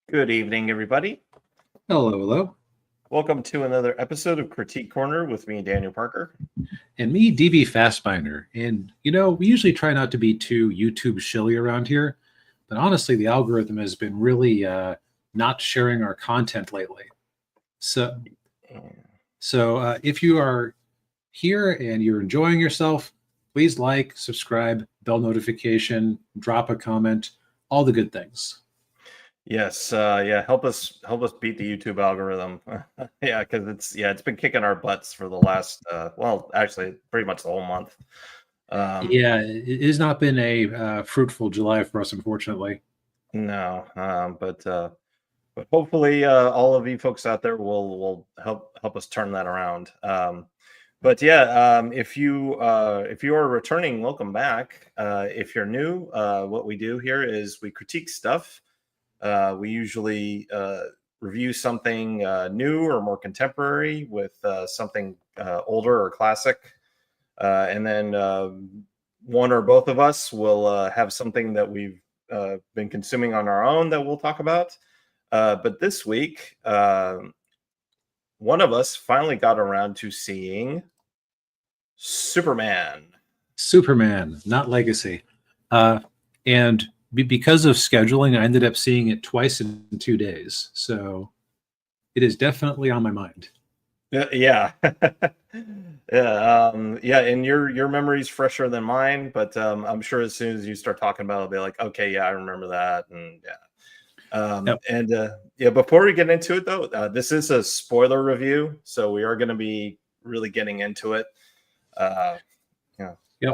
Good evening, everybody. Hello, hello. Welcome to another episode of Critique Corner with me, Daniel Parker. And me, DB Fastbinder. And, we usually try not to be too YouTube shilly around here, but honestly, the algorithm has been really not sharing our content lately. So, if you are here and you're enjoying yourself, please like, subscribe, bell notification, drop a comment, all the good things. Yes, help us beat the YouTube algorithm. Yeah, because it's been kicking our butts for the last actually pretty much the whole month. It has not been a fruitful July for us, unfortunately. No, but hopefully all of you folks out there will help us turn that around. If you are returning, welcome back. If you're new, what we do here is we critique stuff. We usually review something new or more contemporary with something older or classic. And then one or both of us will have something that we've been consuming on our own that we'll talk about. But this week, one of us finally got around to seeing Superman. Superman, not Legacy. And because of scheduling, I ended up seeing it twice in 2 days. So it is definitely on my mind. Yeah. And your memory's fresher than mine, but I'm sure as soon as you start talking about it, I'll be like, okay, yeah, I remember that. And before we get into it though, this is a spoiler review, so we are going to be really getting into it. All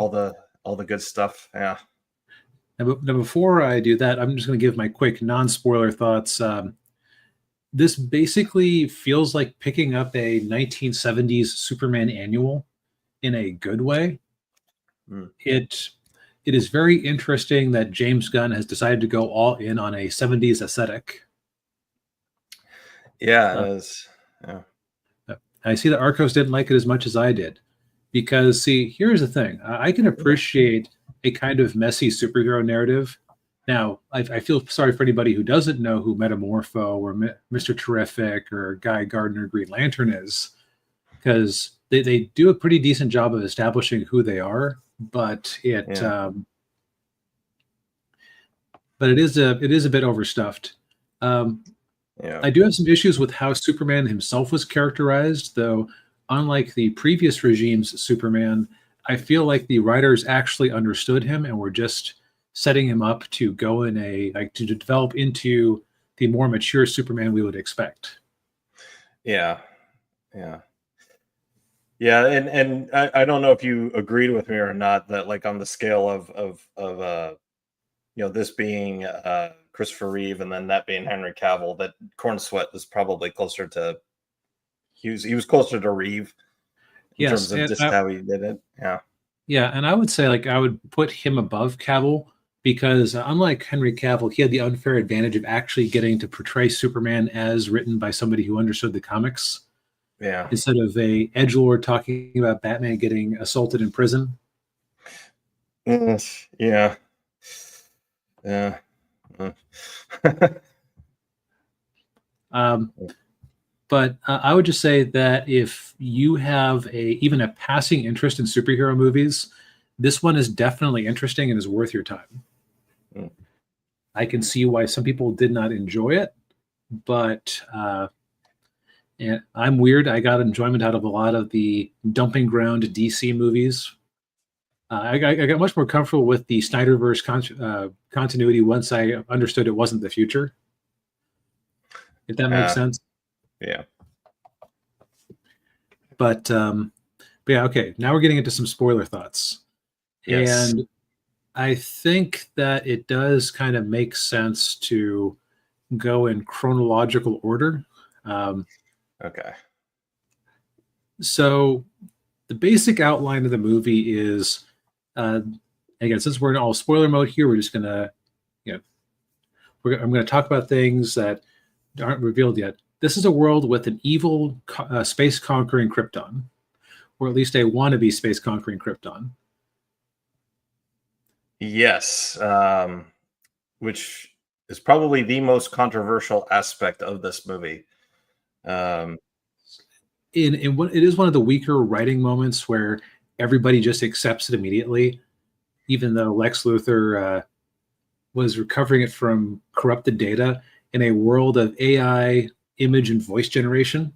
the good stuff. Yeah. Now, before I do that, I'm just going to give my quick non-spoiler thoughts. This basically feels like picking up a 1970s Superman annual in a good way. It is very interesting that James Gunn has decided to go all in on a 70s aesthetic. Yeah, it is. Yeah. I see that Arcos didn't like it as much as I did. Because, see, here's the thing. I can appreciate a kind of messy superhero narrative. Now, I feel sorry for anybody who doesn't know who Metamorpho or Mr. Terrific or Guy Gardner Green Lantern is, because they do a pretty decent job of establishing who they are, but it is a bit overstuffed. I do have some issues with how Superman himself was characterized, though. Unlike the previous regime's Superman, I feel like the writers actually understood him and were just setting him up to go to develop into the more mature Superman we would expect. Yeah. And I don't know if you agreed with me or not that, like, on the scale of this being Christopher Reeve and then that being Henry Cavill, that Corn Sweat was probably closer to he was closer to Reeve in terms of just how he did it. Yeah, and I would say, like, I would put him above Cavill because unlike Henry Cavill, he had the unfair advantage of actually getting to portray Superman as written by somebody who understood the comics. Yeah. Instead of a edgelord talking about Batman getting assaulted in prison. Yeah. But I would just say that if you have even a passing interest in superhero movies, this one is definitely interesting and is worth your time. I can see why some people did not enjoy it, but and I'm weird. I got enjoyment out of a lot of the dumping ground DC movies. I got much more comfortable with the Snyderverse continuity once I understood it wasn't the future. If that makes sense. Yeah. But yeah, okay. Now we're getting into some spoiler thoughts. Yes. And I think that it does kind of make sense to go in chronological order. Okay. So the basic outline of the movie is, again, since we're in all spoiler mode here, we're just gonna, I'm gonna talk about things that aren't revealed yet. This is a world with an evil space conquering Krypton, or at least a wannabe space conquering Krypton. Yes, which is probably the most controversial aspect of this movie. Um, in what it is one of the weaker writing moments where everybody just accepts it immediately, even though Lex Luthor was recovering it from corrupted data in a world of AI image and voice generation.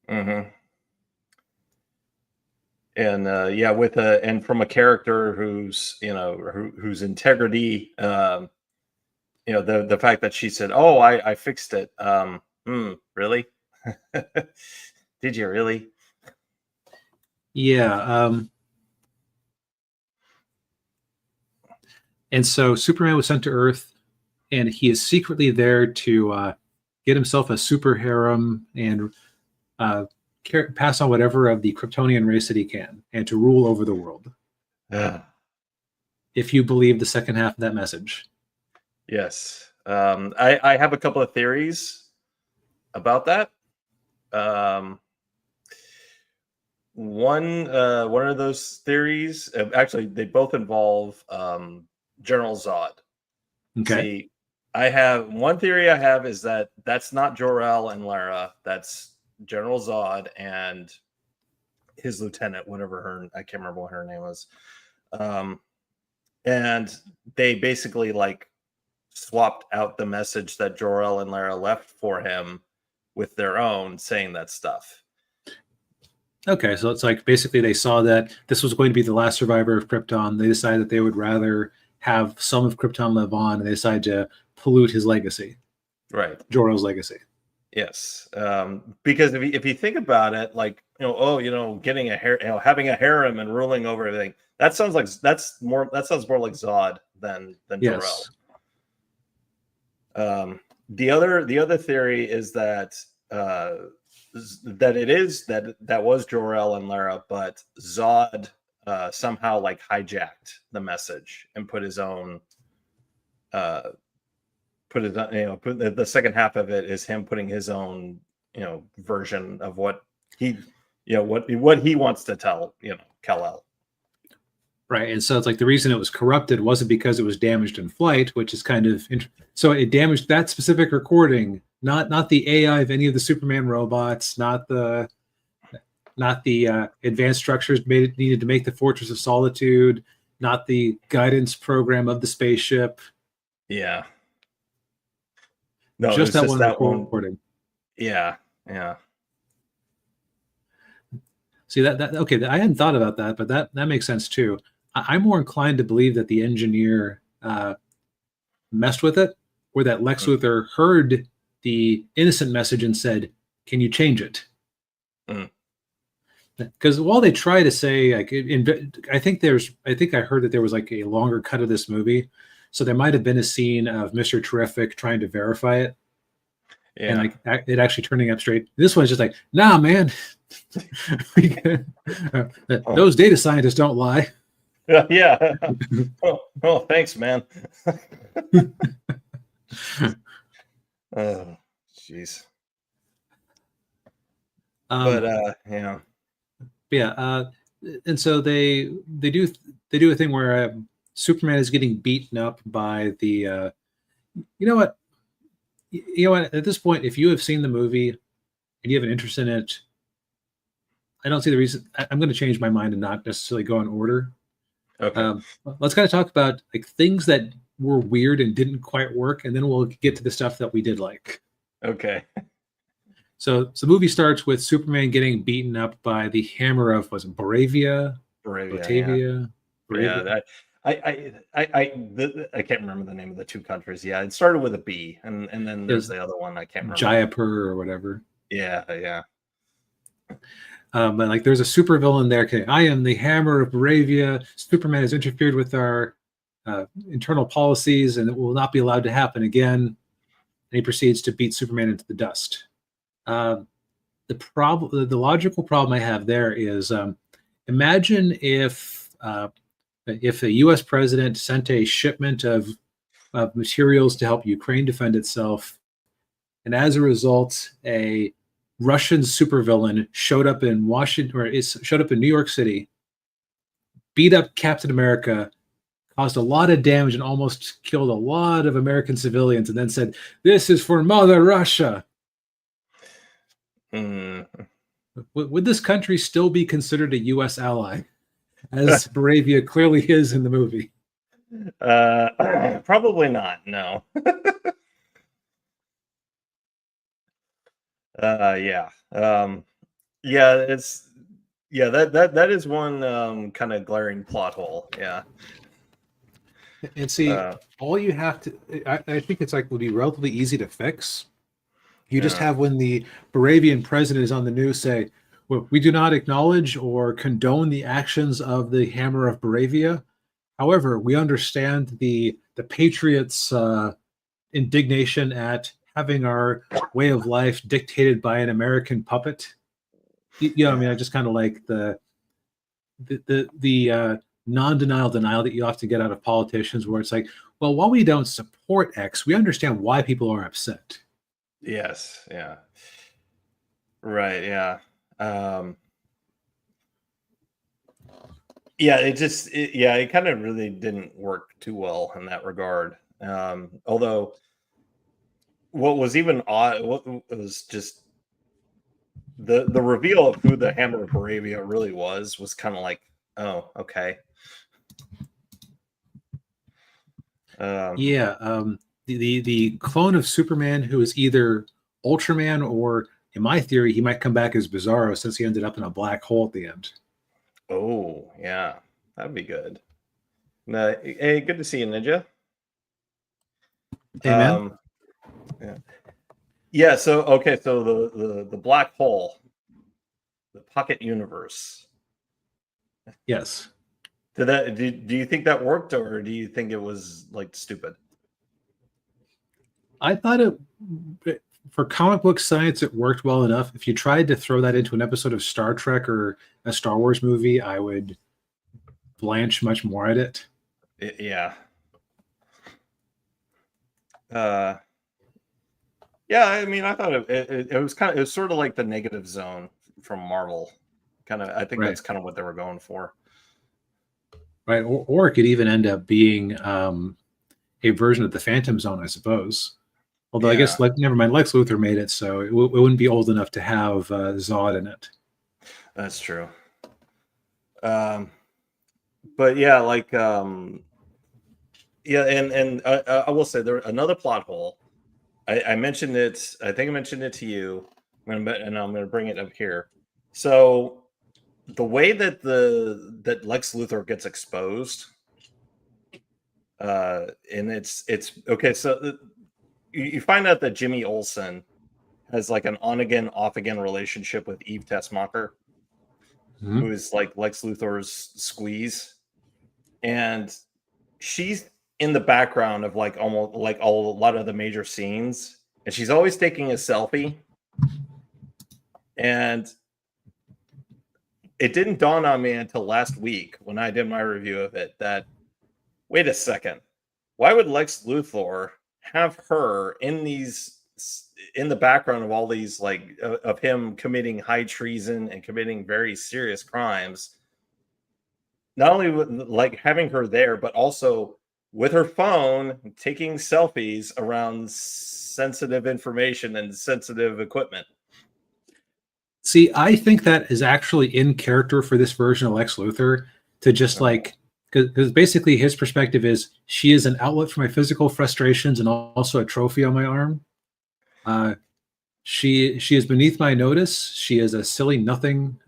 mm-hmm. And yeah, with and from a character whose whose integrity, the fact that she said, "Oh, I fixed it." Really? Did you really? Yeah. And so Superman was sent to Earth, and he is secretly there to get himself a super harem and pass on whatever of the Kryptonian race that he can, and to rule over the world. If you believe the second half of that message. Yes. I have a couple of theories about that. One of those theories, actually, they both involve General Zod. Okay. See, I have one theory. I have is that that's not Jor-El and Lara. That's General Zod and his lieutenant, whatever I can't remember what her name was. And they basically like swapped out the message that Jor-El and Lara left for him with their own, saying that stuff. Okay, so it's like basically they saw that this was going to be the last survivor of Krypton. They decided that they would rather have some of Krypton live on, and they decided to pollute his legacy. Right. Jor-El's legacy. Yes. Because if you think about it, like, getting having a harem and ruling over everything, that sounds more like Zod than Yes. Jor-El. The other theory is that that was Jor-El and Lara, but Zod somehow like hijacked the message and put his own the second half of it is him putting his own version of what he what he wants to tell Kal-El. Right, and so it's like the reason it was corrupted wasn't because it was damaged in flight, which is kind of so it damaged that specific recording, not the AI of any of the Superman robots, not the advanced structures needed to make the Fortress of Solitude, not the guidance program of the spaceship. Yeah. No, just that just one recording. Yeah. See that okay, I hadn't thought about that, but that makes sense too. I'm more inclined to believe that the engineer messed with it, or that Lex Luthor heard the innocent message and said, "Can you change it?" Because while they try to say, like, I think I heard that there was like a longer cut of this movie, so there might have been a scene of Mr. Terrific trying to verify it, and like it actually turning up straight. This one's just like, nah, man, those data scientists don't lie. Yeah. Oh, thanks, man. Oh, jeez. And so they do a thing where Superman is getting beaten up by the you know what at this point, if you have seen the movie and you have an interest in it, I don't see the reason. I'm going to change my mind and not necessarily go in order. Okay. Let's kind of talk about like things that were weird and didn't quite work, and then we'll get to the stuff that we did like. Okay. So the movie starts with Superman getting beaten up by the hammer of, was it Batavia? Yeah. I can't remember the name of the two countries. Yeah, it started with a B, and then there's the other one I can't remember. Jaipur or whatever. Yeah. But like, there's a supervillain there. Okay, I am the hammer of Batavia. Superman has interfered with our internal policies, and it will not be allowed to happen again. And he proceeds to beat Superman into the dust. The logical problem I have there is, imagine if a U.S. president sent a shipment of materials to help Ukraine defend itself, and as a result, a Russian supervillain showed up in Washington, or showed up in New York City, beat up Captain America, caused a lot of damage and almost killed a lot of American civilians, and then said, "This is for Mother Russia." Would this country still be considered a U.S. ally, as Moravia clearly is in the movie? Probably not. No. Yeah. Yeah. That is one kind of glaring plot hole. Yeah. And see, all you have to, I think it's like would be relatively easy to fix. You just have when the Moravian president is on the news say, "Well, we do not acknowledge or condone the actions of the Hammer of Moravia. However, we understand the patriots' indignation at having our way of life dictated by an American puppet." I mean, I just kind of like the non-denial denial that you often get out of politicians, where it's like, well, while we don't support X, we understand why people are upset. Yes. Yeah. Right. Yeah. Yeah. It kind of really didn't work too well in that regard. Although, what was even odd, what was just the reveal of who the Hammer of Moravia really was kind of like, oh, okay. The clone of Superman who is either Ultraman or, in my theory, he might come back as Bizarro since he ended up in a black hole at the end. Oh, yeah. That'd be good. Hey, good to see you, Ninja. Hey, man. Yeah. So the black hole, the pocket universe. Yes. Do you think that worked, or do you think it was like stupid? I thought for comic book science, it worked well enough. If you tried to throw that into an episode of Star Trek or a Star Wars movie, I would blanch much more at it. Yeah. Yeah, I mean, I thought it was sort of like the Negative Zone from Marvel. I think that's kind of what they were going for. Right, or it could even end up being a version of the Phantom Zone, I suppose. Although I guess, never mind, Lex Luthor made it, so it wouldn't be old enough to have Zod in it. That's true. But yeah, like, and I will say there another plot hole. I mentioned it. I think I mentioned it to you, and I'm going to bring it up here. So the way that that Lex Luthor gets exposed, and it's okay. So you find out that Jimmy Olsen has like an on again, off again relationship with Eve Tessmacher, who is like Lex Luthor's squeeze, and she's in the background of like almost like a lot of the major scenes, and she's always taking a selfie. And it didn't dawn on me until last week when I did my review of it that, wait a second, why would Lex Luthor have her in the background of all these, like, of him committing high treason and committing very serious crimes? Not only like having her there, but also with her phone taking selfies around sensitive information and sensitive equipment. See, I think that is actually in character for this version of Lex Luthor to just because basically his perspective is she is an outlet for my physical frustrations and also a trophy on my arm. She is beneath my notice. She is a silly nothing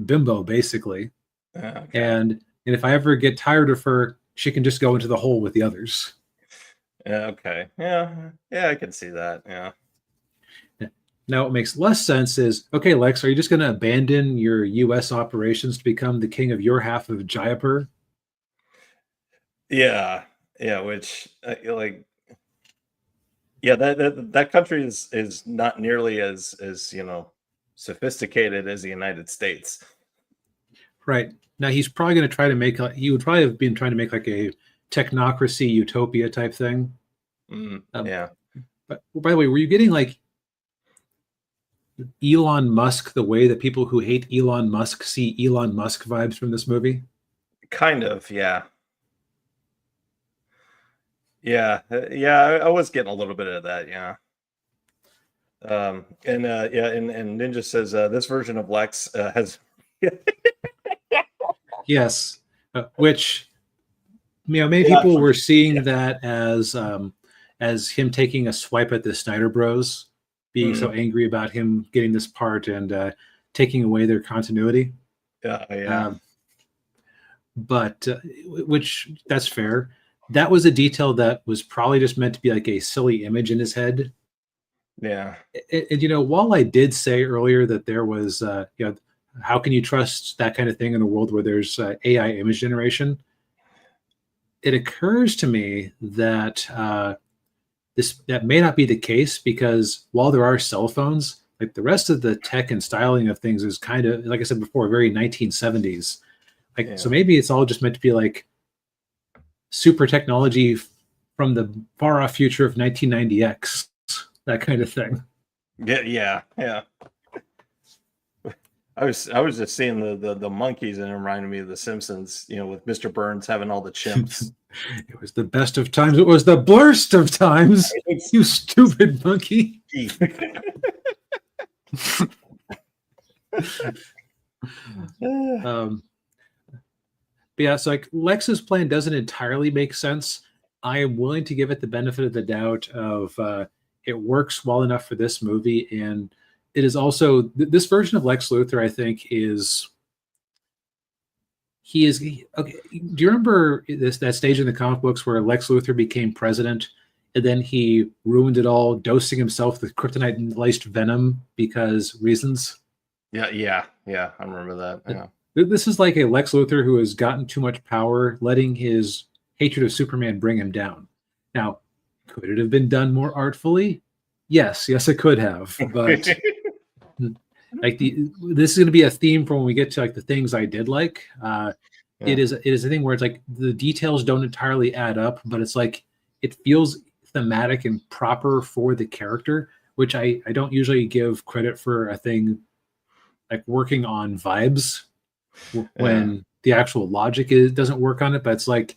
bimbo, basically. Okay. And if I ever get tired of her, she can just go into the hole with the others. Okay. Yeah, I can see that. Yeah. Now, what makes less sense is, okay, Lex, are you just going to abandon your U.S. operations to become the king of your half of Jaipur? Yeah, which that country is not nearly as sophisticated as the United States. Right. Now he's probably going to try to make he would probably have been trying to make like a technocracy utopia type thing. Yeah. But by the way, were you getting like Elon Musk the way that people who hate Elon Musk see Elon Musk vibes from this movie? Kind of, yeah. Yeah, I was getting a little bit of that. Yeah. And Ninja says this version of Lex has. Yes, which many Yeah, people were seeing that as him taking a swipe at the Snyder Bros, being so angry about him getting this part and taking away their continuity. yeah. But which that's fair. That was a detail that was probably just meant to be like a silly image in his head. Yeah. And while I did say earlier that there was, how can you trust that kind of thing in a world where there's AI image generation? It occurs to me that that may not be the case, because while there are cell phones, like the rest of the tech and styling of things is kind of, like I said before, very 1970s. So maybe it's all just meant to be like super technology from the far off future of 1990X, that kind of thing. Yeah. I was just seeing the monkeys, and it reminded me of The Simpsons, with Mr. Burns having all the chimps. It was the best of times. It was the blurst of times. You stupid monkey. But yeah, so like Lex's plan doesn't entirely make sense. I am willing to give it the benefit of the doubt of it works well enough for this movie, and it is also this version of Lex Luthor, I think, is okay. Do you remember that stage in the comic books where Lex Luthor became president, and then he ruined it all, dosing himself with kryptonite-laced venom because reasons? Yeah. I remember that. Yeah. This is like a Lex Luthor who has gotten too much power, letting his hatred of Superman bring him down. Now, could it have been done more artfully? Yes, it could have. But like this is going to be a theme for when we get to like the things I did like. It is a thing where it's like the details don't entirely add up, but it's like it feels thematic and proper for the character, which I don't usually give credit for a thing like working on vibes when the actual logic doesn't work on it. But it's like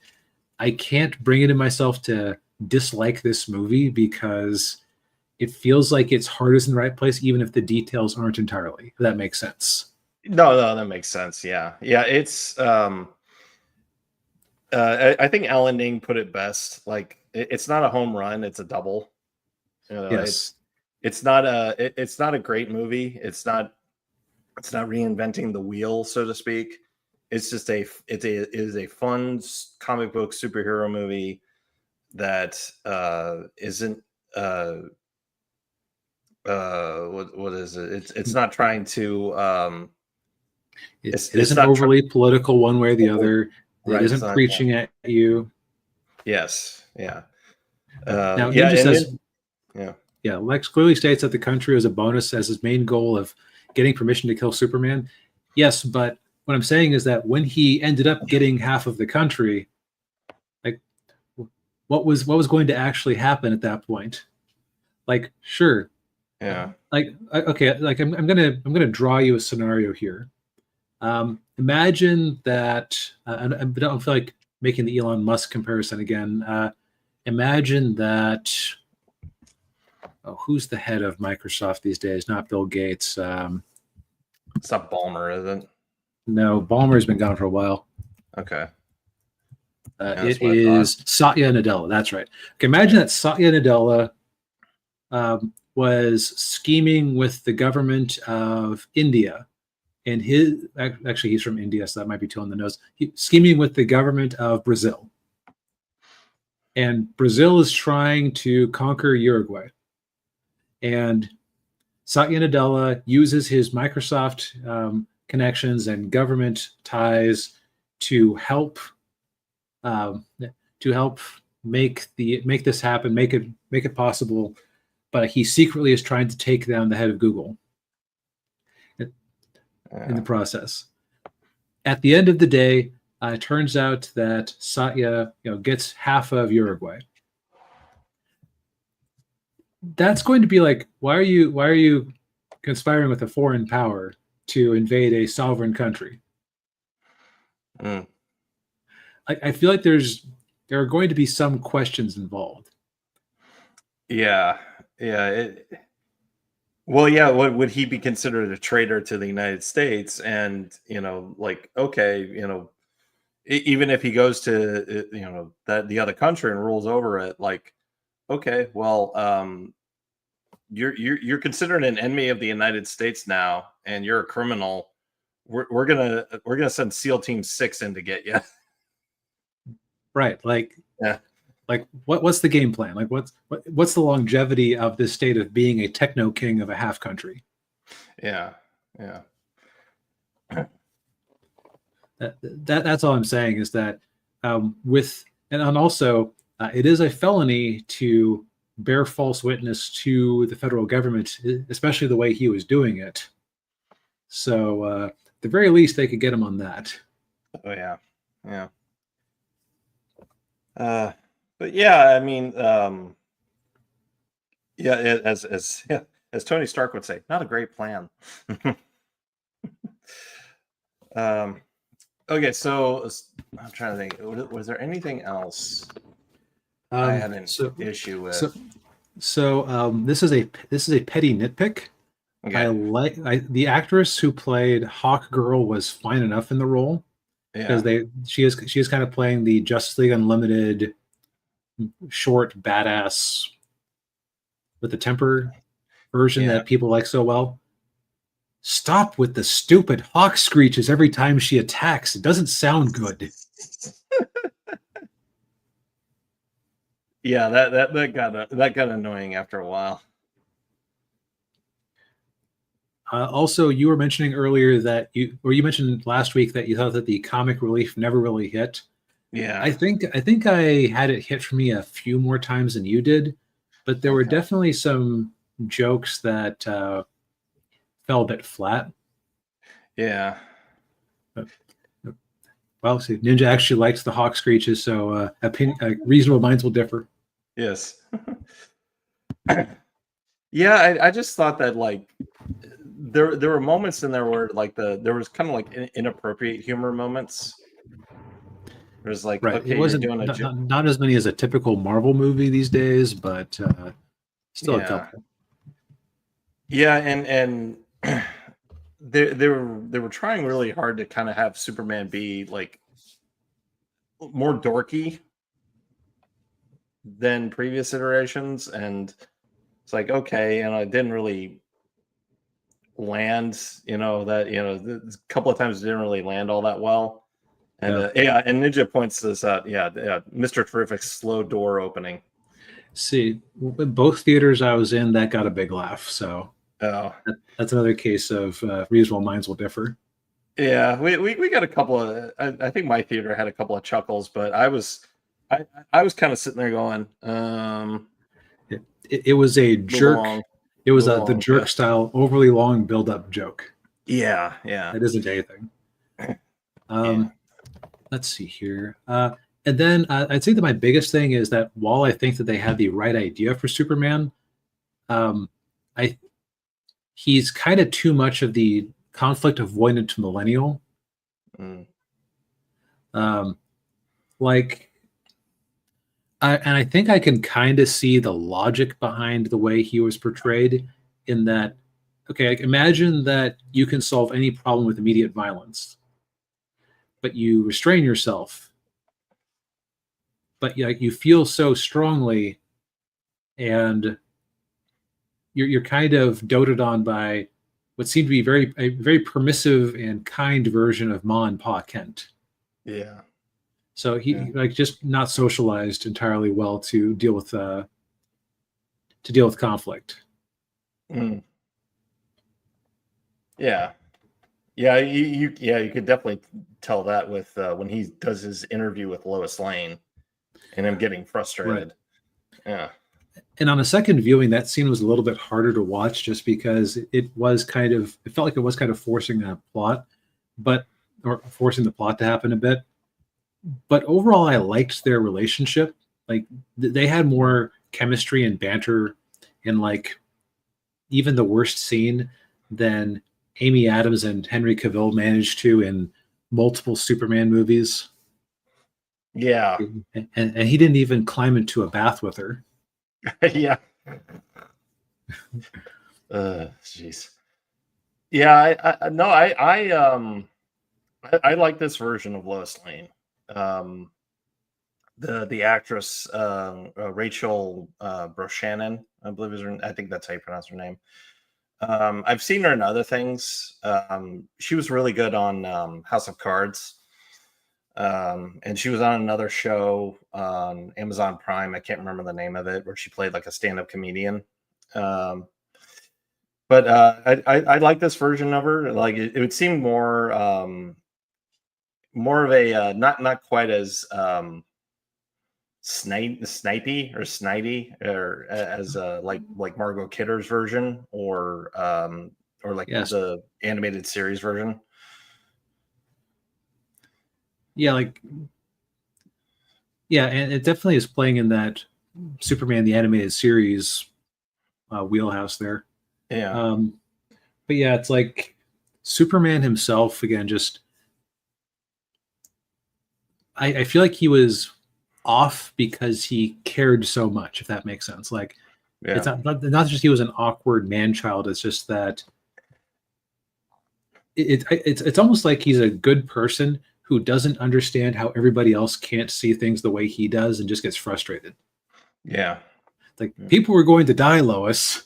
I can't bring it in myself to dislike this movie because it feels like its heart is in the right place, even if the details aren't entirely. If that makes sense. No, that makes sense. Yeah. It's I think Alan Ning put it best. Like it's not a home run; it's a double. Yes, it's not a great movie. It's not reinventing the wheel, so to speak. It's just it is a fun comic book superhero movie that isn't what is it? It's not trying to it isn't overly political one way or the other. Right, it isn't preaching at you. Yes. Yeah. Now Ninja says, Lex clearly states that the country is a bonus as his main goal of getting permission to kill Superman. Yes, but what I'm saying is that when he ended up getting half of the country, like what was going to actually happen at that point? Like, sure. Yeah. Like, okay, like I'm gonna draw you a scenario here. Imagine that I don't feel like making the Elon Musk comparison again. Imagine that who's the head of Microsoft these days? Not Bill Gates. It's not Ballmer, is it? No, Ballmer's been gone for a while. Okay. It is Satya Nadella. That's right. Okay, imagine that Satya Nadella was scheming with the government of India, and he's from India, so that might be too on the nose. Scheming with the government of Brazil, and Brazil is trying to conquer Uruguay, and Satya Nadella uses his Microsoft connections and government ties to help make this happen, make it possible. But he secretly is trying to take down the head of Google in the process. At the end of the day, it turns out that Satya, gets half of Uruguay. That's going to be like, why are you conspiring with a foreign power to invade a sovereign country? I feel like there's there are going to be some questions involved. Yeah, yeah. Well, yeah. What would he be considered a traitor to the United States? And like, okay, even if he goes to that the other country and rules over it, like, okay, well, you're considered an enemy of the United States now, and you're a criminal. We're gonna send SEAL Team 6 in to get you. Right. Yeah, What's the game plan? Like what's the longevity of this state of being a techno king of a half country? yeah, yeah. That's all I'm saying is that and also it is a felony to bear false witness to the federal government, especially the way he was doing it. So at the very least, they could get him on that. Oh yeah, yeah. But yeah, I mean, yeah, as Tony Stark would say, not a great plan. um, okay, so I'm trying to think. Was there anything else I had an issue with? This is a petty nitpick. Okay. The actress who played Hawk Girl was fine enough in the role because she is kind of playing the Justice League Unlimited short badass with the temper version that people like so well. Stop with the stupid hawk screeches every time she attacks. It doesn't sound good. Yeah, that got annoying after a while. Also, you were mentioning earlier that you mentioned last week that you thought that the comic relief never really hit. Yeah, I think I had it hit for me a few more times than you did, but there were definitely some jokes that fell a bit flat. Yeah. Well, see, Ninja actually likes the hawk screeches, so reasonable minds will differ. Yes. Yeah, I just thought that like there were moments in there where like there was kind of like inappropriate humor moments. There's like, right. okay, It wasn't you're doing not as many as a typical Marvel movie these days, but still a couple. Yeah, and they were trying really hard to kind of have Superman be like more dorky than previous iterations, and it's like, okay, and I didn't really land, a couple of times it didn't really land all that well. And and Ninja points this out. Yeah, Mr. Terrific's slow door opening. See, both theaters I was in, that got a big laugh. So that's another case of reasonable minds will differ. Yeah, we got a couple of. I think my theater had a couple of chuckles, but I was kind of sitting there going, it was a jerk. Long, it was the jerk style, overly long build up joke. Yeah. It isn't anything. Let's see here. And then I'd say that my biggest thing is that while I think that they had the right idea for Superman, he's kind of too much of the conflict avoidant millennial. And I think I can kind of see the logic behind the way he was portrayed in that, okay, like imagine that you can solve any problem with immediate violence, but you restrain yourself. But you feel so strongly, and you're kind of doted on by what seemed to be a very permissive and kind version of Ma and Pa Kent. Yeah. So he just not socialized entirely well to deal with conflict. Yeah. Yeah, you could definitely tell that with when he does his interview with Lois Lane and him getting frustrated. Right. Yeah. And on a second viewing, that scene was a little bit harder to watch just because it felt like it was kind of forcing that plot, or forcing the plot to happen a bit. But overall, I liked their relationship. Like they had more chemistry and banter in like even the worst scene than Amy Adams and Henry Cavill managed to in multiple Superman movies. Yeah. And he didn't even climb into a bath with her. Yeah. Jeez. Yeah, I no, I like this version of Lois Lane. Um, the actress Rachel Brosnahan, I believe is her. I think that's how you pronounce her name. I've seen her in other things. She was really good on House of Cards. And she was on another show on Amazon Prime. I can't remember the name of it, where she played like a stand-up comedian. Um, but I like this version of her. Like it would seem more of a not quite as snipey or snidey or as like Margot Kidder's version or like Yes. the animated series version. Yeah, and it definitely is playing in that Superman the animated series wheelhouse there. Yeah. But yeah, it's like Superman himself again. Just I feel like he was off because he cared so much. If that makes sense. Like it's Yeah. not just he was an awkward man child. It's just that it's almost like he's a good person who doesn't understand how everybody else can't see things the way he does and just gets frustrated. Yeah. Like people were going to die, Lois.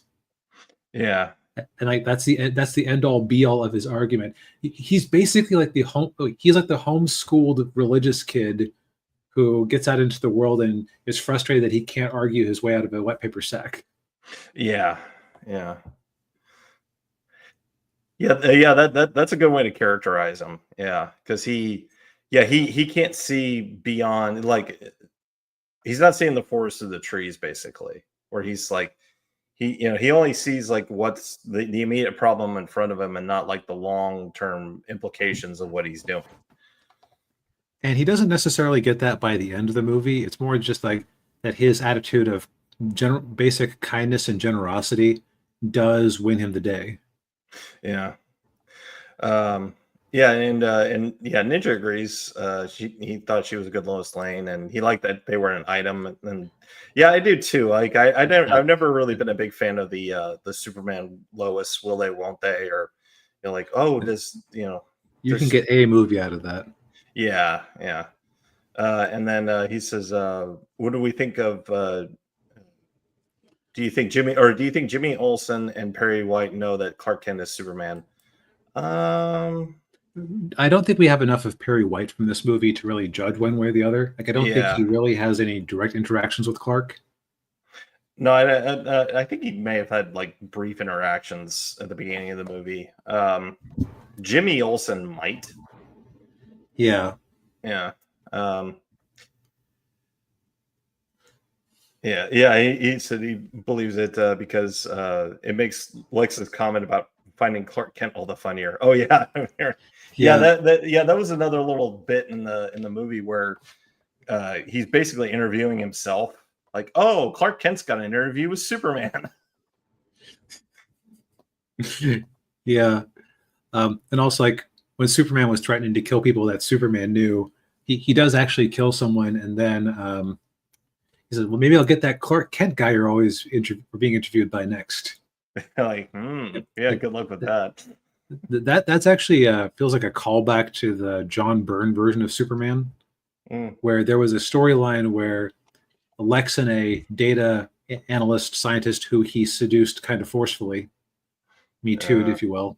Yeah. And like that's the end all be all of his argument. He's basically like the homeschooled religious kid who gets out into the world and is frustrated that he can't argue his way out of a wet paper sack. Yeah. Yeah. Yeah, that's a good way to characterize him. Yeah, because he can't see beyond, like he's not seeing the forest of the trees, basically. Where he's like he only sees like what's the immediate problem in front of him, and not like the long term implications of what he's doing. And he doesn't necessarily get that by the end of the movie. It's more just like that his attitude of basic kindness and generosity does win him the day. Yeah. Yeah, and yeah, Ninja agrees. He thought she was a good Lois Lane, and he liked that they were an item. And yeah, I do too. Like I've never really been a big fan of the Superman Lois will they won't they, or like, oh, does you can get a movie out of that. Yeah, yeah. And then he says, what do we think of do you think Jimmy Olsen and Perry White know that Clark Kent is Superman? I don't think we have enough of Perry White from this movie to really judge one way or the other. Like, I don't think he really has any direct interactions with Clark. No, I think he may have had like brief interactions at the beginning of the movie. Jimmy Olsen might. Yeah. Yeah. Yeah. He said he believes it because it makes Lex's comment about finding Clark Kent all the funnier. Oh yeah, yeah. That was another little bit in the movie where he's basically interviewing himself. Like, oh, Clark Kent's got an interview with Superman. Yeah. And also, like, when Superman was threatening to kill people that Superman knew, he does actually kill someone, and then he says, well, maybe I'll get that Clark Kent guy you're always being interviewed by next. Like, yeah, good luck with that. That's actually feels like a callback to the John Byrne version of Superman, where there was a storyline where Lex and a data analyst scientist who he seduced kind of forcefully, me too, if you will.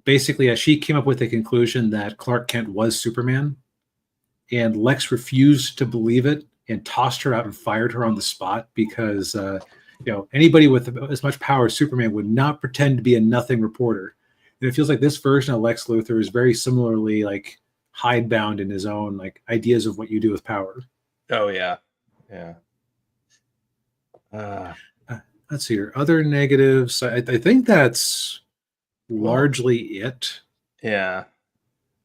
Basically, she came up with the conclusion that Clark Kent was Superman, and Lex refused to believe it and tossed her out and fired her on the spot because anybody with as much power as Superman would not pretend to be a nothing reporter. And it feels like this version of Lex Luthor is very similarly like hidebound in his own like ideas of what you do with power. Oh yeah. Let's see here. Other negatives. I think that's largely it. Yeah.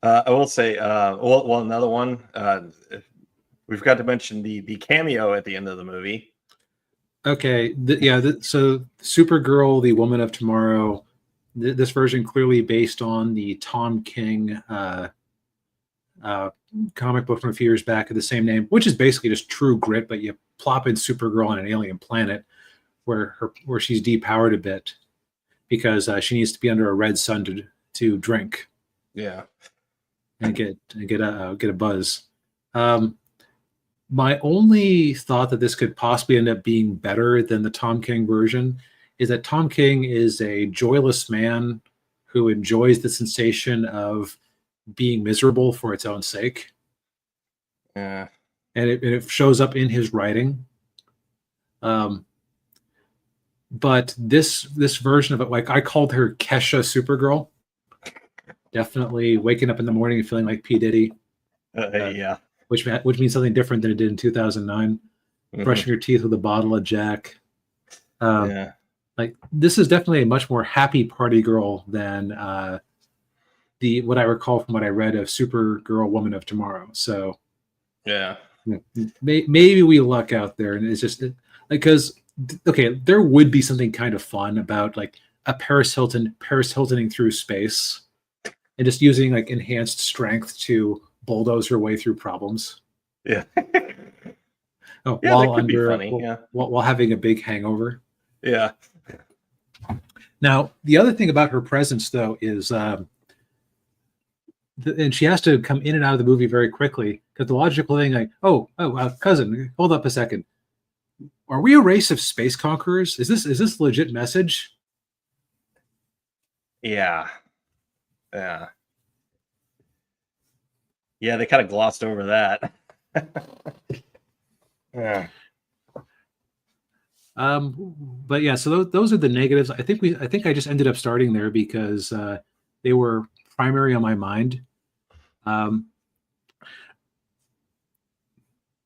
I will say, well, another one. We've got to mention the cameo at the end of the movie. Okay. So Supergirl, the Woman of Tomorrow, this version clearly based on the Tom King comic book from a few years back of the same name, which is basically just True Grit, but you plop in Supergirl on an alien planet where she's depowered a bit because she needs to be under a red sun to drink. Yeah. And get a buzz. My only thought that this could possibly end up being better than the Tom King version is that Tom King is a joyless man who enjoys the sensation of being miserable for its own sake. Yeah. And it shows up in his writing. But this version of it, like I called her Kesha Supergirl. Definitely waking up in the morning and feeling like P. Diddy. Yeah. Which means something different than it did in 2009. Brushing your teeth with a bottle of Jack. Yeah. Like this is definitely a much more happy party girl than what I recall from what I read of Supergirl Woman of Tomorrow. So yeah, maybe we luck out there, and it's just because okay, there would be something kind of fun about like a Paris Hiltoning through space, and just using like enhanced strength to bulldoze her way through problems. Yeah. While while having a big hangover. Yeah. Now, the other thing about her presence, though, is, and she has to come in and out of the movie very quickly because the logical thing, like, cousin, hold up a second, are we a race of space conquerors? Is this a legit message? Yeah. Yeah. Yeah, they kind of glossed over that. Yeah. But yeah, so those are the negatives. I think I just ended up starting there because they were primary on my mind. I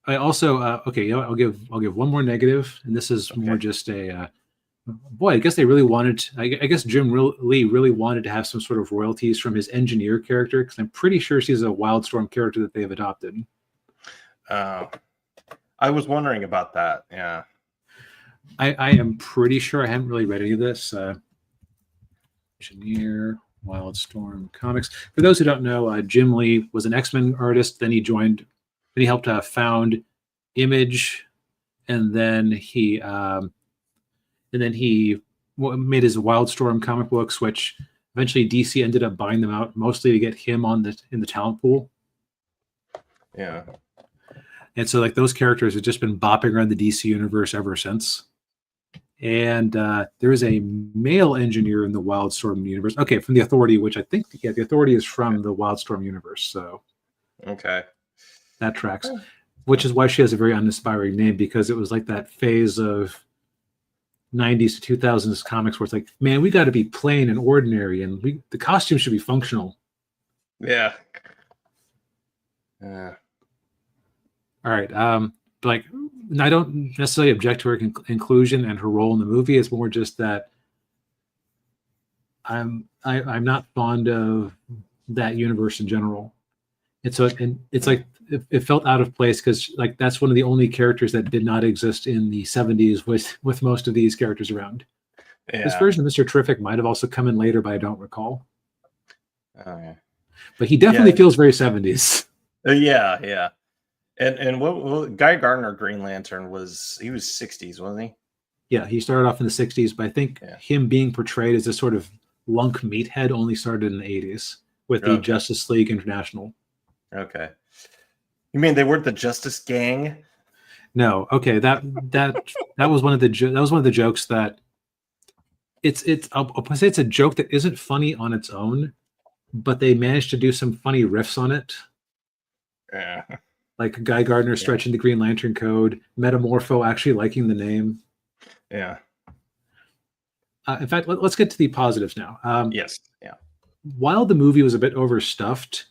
also I'll give one more negative, and this is more just a boy. I guess they really wanted. I guess Jim Lee really wanted to have some sort of royalties from his engineer character because I'm pretty sure she's a Wildstorm character that they have adopted. I was wondering about that. Yeah. I am pretty sure I haven't really read any of this. Engineer, Wildstorm Comics. For those who don't know, Jim Lee was an X-Men artist. Then he helped found Image, and then he made his Wildstorm comic books, which eventually DC ended up buying them out, mostly to get him in the talent pool. Yeah. And so like those characters have just been bopping around the DC universe ever since. And there is a male engineer in the Wildstorm universe. Okay, from the Authority, which I think the Authority is from the Wildstorm universe. So okay, that tracks. Which is why she has a very uninspiring name, because it was like that phase of 90s to 2000s comics where it's like, man, we got to be plain and ordinary, and the costume should be functional. Yeah. Yeah. All right. Like, I don't necessarily object to her inclusion and her role in the movie. It's more just that I'm not fond of that universe in general. And so it's like it felt out of place because like that's one of the only characters that did not exist in the 70s with most of these characters around. Yeah. This version of Mr. Terrific might have also come in later, but I don't recall. Oh, yeah. But he definitely feels very 70s. Yeah. And what Guy Gardner Green Lantern he was 60s, wasn't he? Yeah, he started off in the 60s, but I think him being portrayed as a sort of lunk meathead only started in the 80s with the Justice League International. Okay. You mean they weren't the Justice Gang? No. Okay, that was one of the jokes that I'll say it's a joke that isn't funny on its own, but they managed to do some funny riffs on it. Yeah. Like Guy Gardner stretching the Green Lantern code, Metamorpho actually liking the name. Yeah. In fact, let's get to the positives now. Yes. Yeah. While the movie was a bit overstuffed,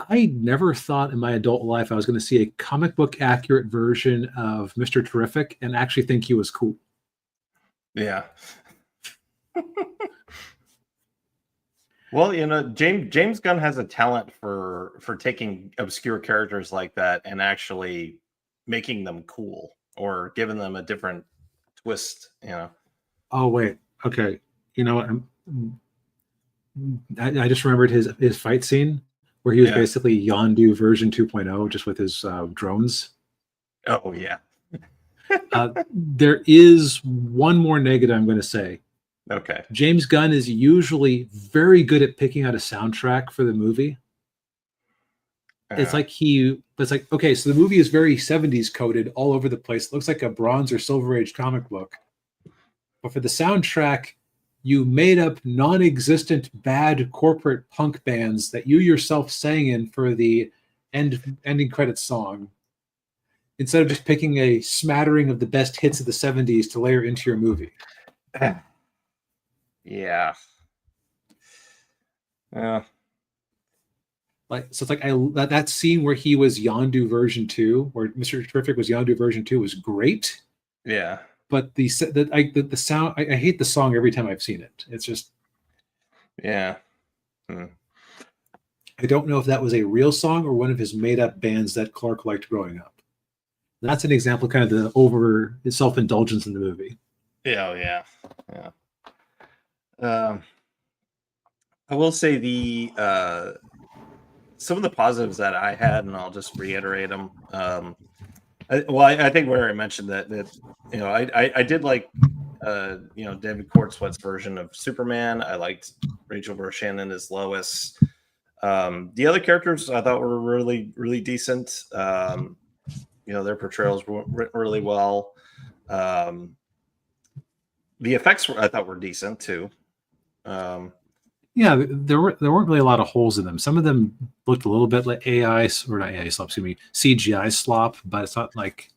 I never thought in my adult life I was going to see a comic book accurate version of Mr. Terrific and actually think he was cool. Yeah. Well, James Gunn has a talent for taking obscure characters like that and actually making them cool or giving them a different twist, Oh, wait. Okay. You know what? I just remembered his fight scene where he was Yeah. basically Yondu version 2.0, just with his drones. Oh yeah. There is one more negative I'm going to say. Okay. James Gunn is usually very good at picking out a soundtrack for the movie. It's like okay, so the movie is very 70s coded all over the place. It looks like a Bronze or Silver Age comic book. But for the soundtrack, you made up non-existent bad corporate punk bands that you yourself sang in for the ending credits song, instead of just picking a smattering of the best hits of the 70s to layer into your movie. Yeah. Yeah. Like, so it's like that scene where he was Yondu version 2, where Mr. Terrific was Yondu version 2, was great. Yeah. But the sound, I hate the song every time I've seen it. It's just, yeah. I don't know if that was a real song or one of his made up bands that Clark liked growing up. That's an example of kind of the over self-indulgence in the movie. Yeah. I will say some of the positives that I had, and I'll just reiterate them. I think where I mentioned that I did like David Cornsweet's version of Superman. I liked Rachel Brosnahan as Lois. The other characters I thought were really, really decent. Their portrayals were written really well. The effects I thought were decent too. Yeah, there weren't really a lot of holes in them. Some of them looked a little bit like AI, or not AI slop, excuse me, CGI slop, but it's not like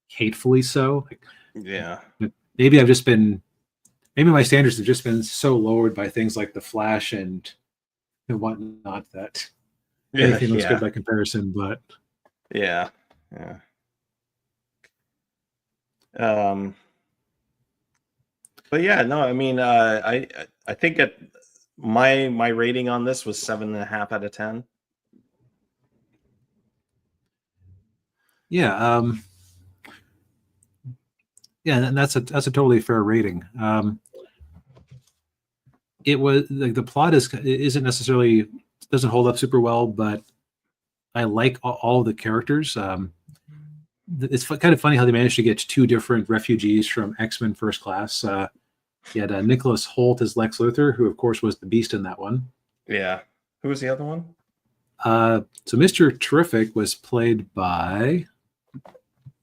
hatefully so. Like, yeah. Maybe my standards have just been so lowered by things like The Flash and whatnot that anything looks good by comparison. But yeah. But yeah, no, I mean, I think my rating on this was 7.5 out of 10. Yeah, and that's a totally fair rating. It was like the plot isn't necessarily doesn't hold up super well, but I like all the characters. It's kind of funny how they managed to get two different refugees from X-Men First Class. You had Nicholas Hoult as Lex Luthor, who of course was the Beast in that one. Yeah. Who was the other one? So Mr. Terrific was played by,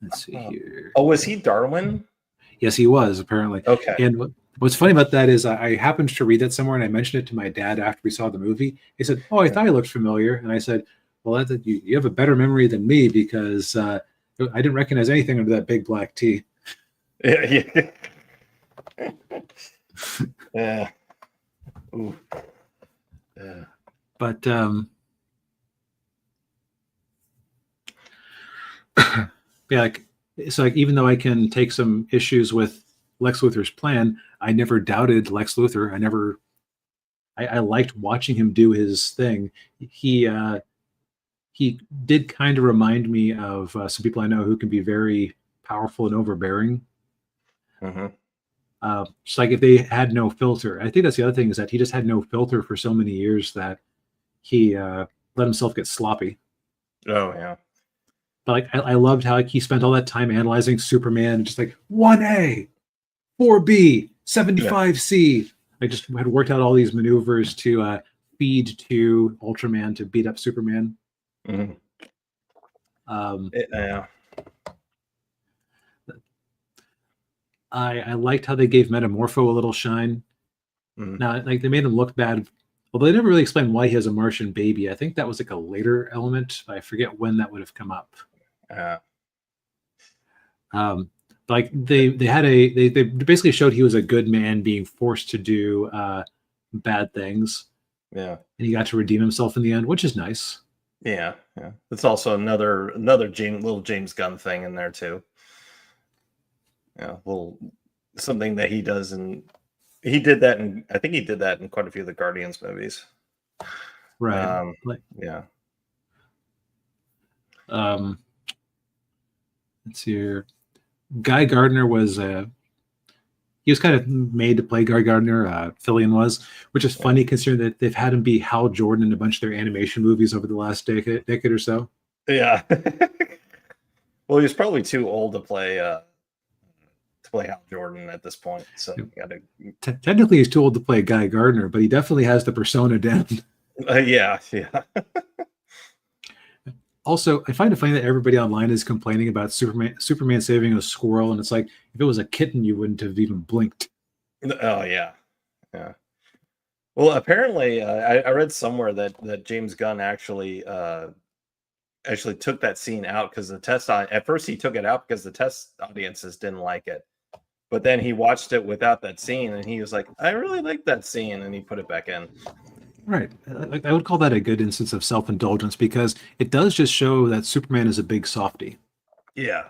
let's see here. Oh, was he Darwin? Yes, he was, apparently. Okay. And what's funny about that is I happened to read that somewhere, and I mentioned it to my dad after we saw the movie. He said, "Oh, I thought he looked familiar." And I said, "Well, you have a better memory than me, because I didn't recognize anything under that big black T." Yeah. Yeah. Ooh. Yeah. But yeah, so even though I can take some issues with Lex Luthor's plan, I never doubted Lex Luthor. I liked watching him do his thing. He did kind of remind me of some people I know who can be very powerful and overbearing. Mm-hmm. Just like if they had no filter. I think that's the other thing, is that he just had no filter for so many years that he let himself get sloppy. Oh yeah. But like I loved how he spent all that time analyzing Superman, just like 1A, 4B, 75C. I just had worked out all these maneuvers to feed to Ultraman to beat up Superman. Mm-hmm. Yeah. I liked how they gave Metamorpho a little shine. Mm-hmm. Now, like, they made him look bad, although they never really explained why he has a Martian baby. I think that was like a later element, but I forget when that would have come up. Like they basically showed he was a good man being forced to do bad things. Yeah. And he got to redeem himself in the end, which is nice. Yeah. It's also another little James Gunn thing in there too. Yeah, little something that he does, and he did that, and I think he did that in quite a few of the Guardians movies. Right. Yeah. Let's see here. Guy Gardner was he was kind of made to play Guy Gardner. Fillion was, which is funny considering that they've had him be Hal Jordan in a bunch of their animation movies over the last decade or so. Yeah. Well, he was probably too old to play Hal Jordan at this point. So you got to. Technically, he's too old to play Guy Gardner, but he definitely has the persona down. Yeah. Also, I find it funny that everybody online is complaining about Superman saving a squirrel, and it's like if it was a kitten, you wouldn't have even blinked. Oh yeah. Well, apparently, I read somewhere that James Gunn actually took that scene out because at first he took it out because the test audiences didn't like it, but then he watched it without that scene and he was like, I really like that scene, and he put it back in. Right. I would call that a good instance of self-indulgence because it does just show that Superman is a big softie. Yeah.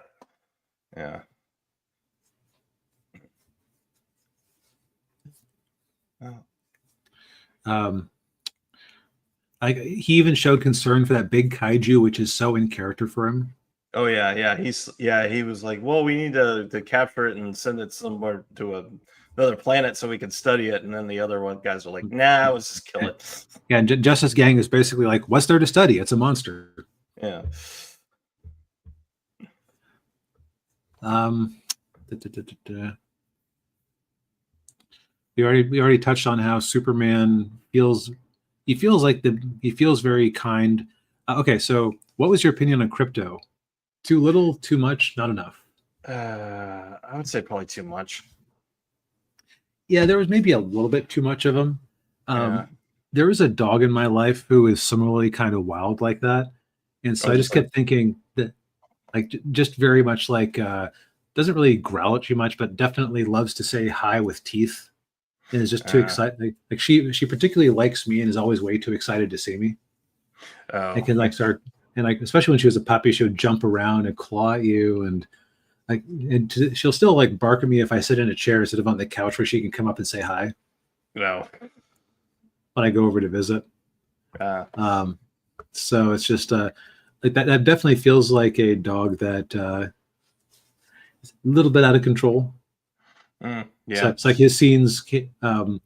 He even showed concern for that big kaiju, which is so in character for him. Oh yeah. He was like, well, we need to capture it and send it somewhere to another planet so we can study it. And then the other guys are like, nah, let's just kill it. Yeah, and Justice Gang is basically like, what's there to study? It's a monster. Yeah. We already touched on how Superman feels. He feels very kind. Okay, so what was your opinion on Crypto? Too little, too much, not enough? I would say probably too much. Yeah, there was maybe a little bit too much of him. There was a dog in my life who is similarly kind of wild like that, and so I just kept thinking that, like, just very much like doesn't really growl at you much, but definitely loves to say hi with teeth, and is just too excited. Like she particularly likes me and is always way too excited to see me. And can like start, and like especially when she was a puppy, she would jump around and claw at you, and she'll still like bark at me if I sit in a chair instead of on the couch where she can come up and say hi. No. When I go over to visit. So it's just like that definitely feels like a dog that is a little bit out of control. Yeah. So it's like his scenes, the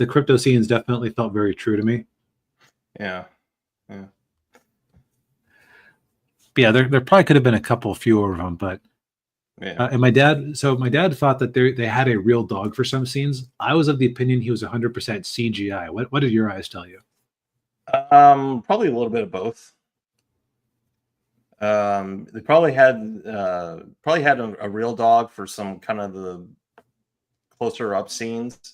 Crypto scenes definitely felt very true to me. Yeah. But yeah, there probably could have been a couple fewer of them, but and my dad thought that they had a real dog for some scenes. I was of the opinion he was 100% CGI. What did your eyes tell you? Probably a little bit of both. They probably had a real dog for some kind of the closer up scenes,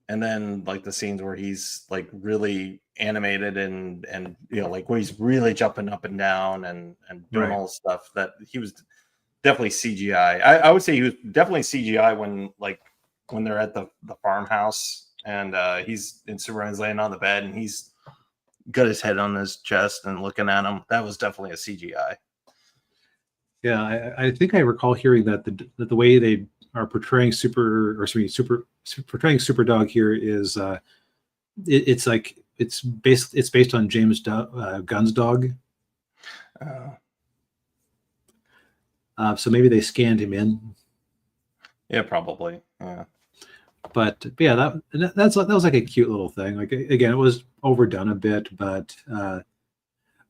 and then like the scenes where he's like really animated and like where he's really jumping up and down and doing all stuff, that he was definitely CGI. I would say he was definitely CGI when they're at the farmhouse and he's in Superman's laying on the bed and he's got his head on his chest and looking at him. That was definitely a CGI. Yeah, I think I recall hearing that the way they are portraying portraying Superdog here is it's based on James Gunn's dog. So maybe they scanned him in. Yeah, probably. Yeah. But yeah, that was like a cute little thing. Like again, it was overdone a bit, but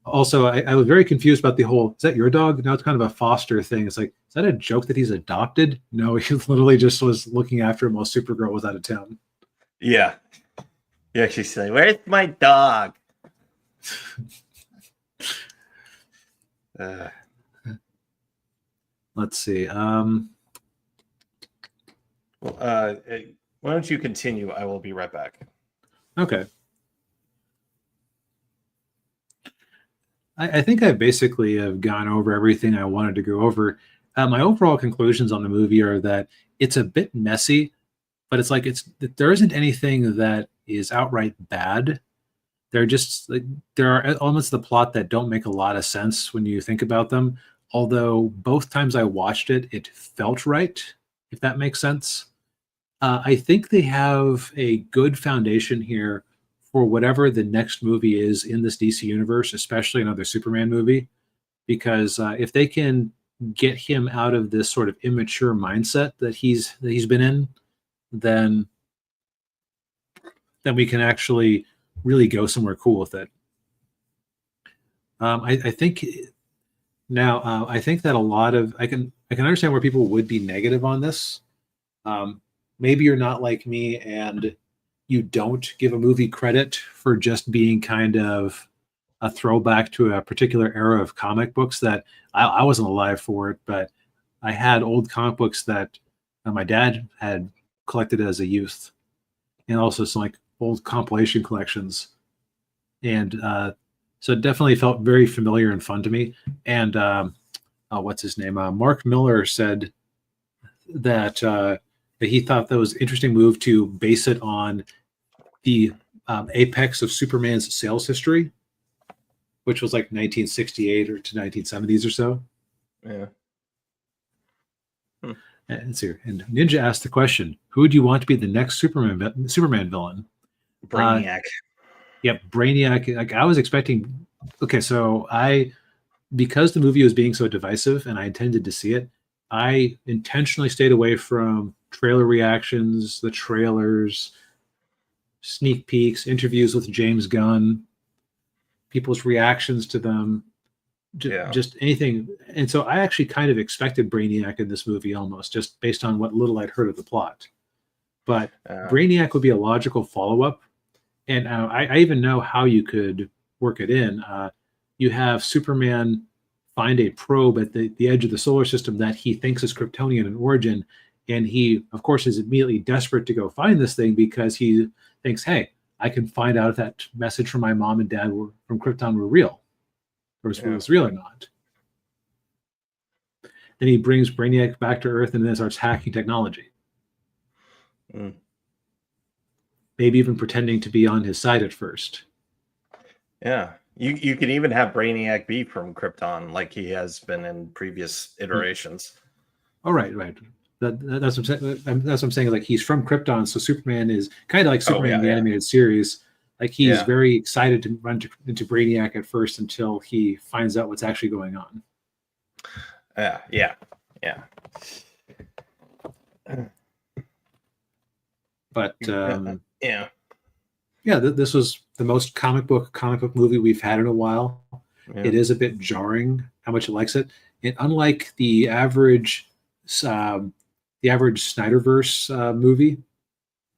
also I was very confused about the whole, is that your dog? No, it's kind of a foster thing. It's like, is that a joke that he's adopted? No, he literally just was looking after him while Supergirl was out of town. Yeah. Yeah, she's like, where's my dog? Let's see. Why don't you continue? I will be right back. Okay. I think I basically have gone over everything I wanted to go over. My overall conclusions on the movie are that it's a bit messy, but it's like there isn't anything that is outright bad. There are elements of the plot that don't make a lot of sense when you think about them. Although both times I watched it, it felt right, if that makes sense. I think they have a good foundation here for whatever the next movie is in this DC universe, especially another Superman movie, because if they can get him out of this sort of immature mindset that he's been in, then we can actually really go somewhere cool with it. I think now I think that a lot of I can understand where people would be negative on this. Maybe you're not like me and you don't give a movie credit for just being kind of a throwback to a particular era of comic books that I wasn't alive for it, but I had old comic books that my dad had collected as a youth, and also some like old compilation collections. And so it definitely felt very familiar and fun to me. And what's his name? Mark Miller said that he thought that was an interesting move to base it on the apex of Superman's sales history, which was like 1968 or to 1970s or so. Yeah. And see, and Ninja asked the question: who would you want to be the next Superman villain? Brainiac. Yep, Brainiac. Like I was expecting. Okay, so because the movie was being so divisive, and I intended to see it, I intentionally stayed away from trailer reactions, the trailers, sneak peeks, interviews with James Gunn, people's reactions to them, just anything. And so I actually kind of expected Brainiac in this movie almost, just based on what little I'd heard of the plot. But Brainiac would be a logical follow-up. And I even know how you could work it in. You have Superman find a probe at the edge of the solar system that he thinks is Kryptonian in origin. And he, of course, is immediately desperate to go find this thing because he thinks, hey, I can find out if that message from my mom and dad from Krypton were real, or was real or not. Then he brings Brainiac back to Earth and then starts hacking technology. Maybe even pretending to be on his side at first. Yeah. You could even have Brainiac be from Krypton like he has been in previous iterations. Oh, right. That's what I'm saying. Like he's from Krypton, so Superman is kind of like Superman in the animated series. Like he's very excited to run into Brainiac at first until he finds out what's actually going on. Yeah. But this was the most comic book movie we've had in a while. Yeah. It is a bit jarring how much it likes it. And unlike the average Snyderverse movie,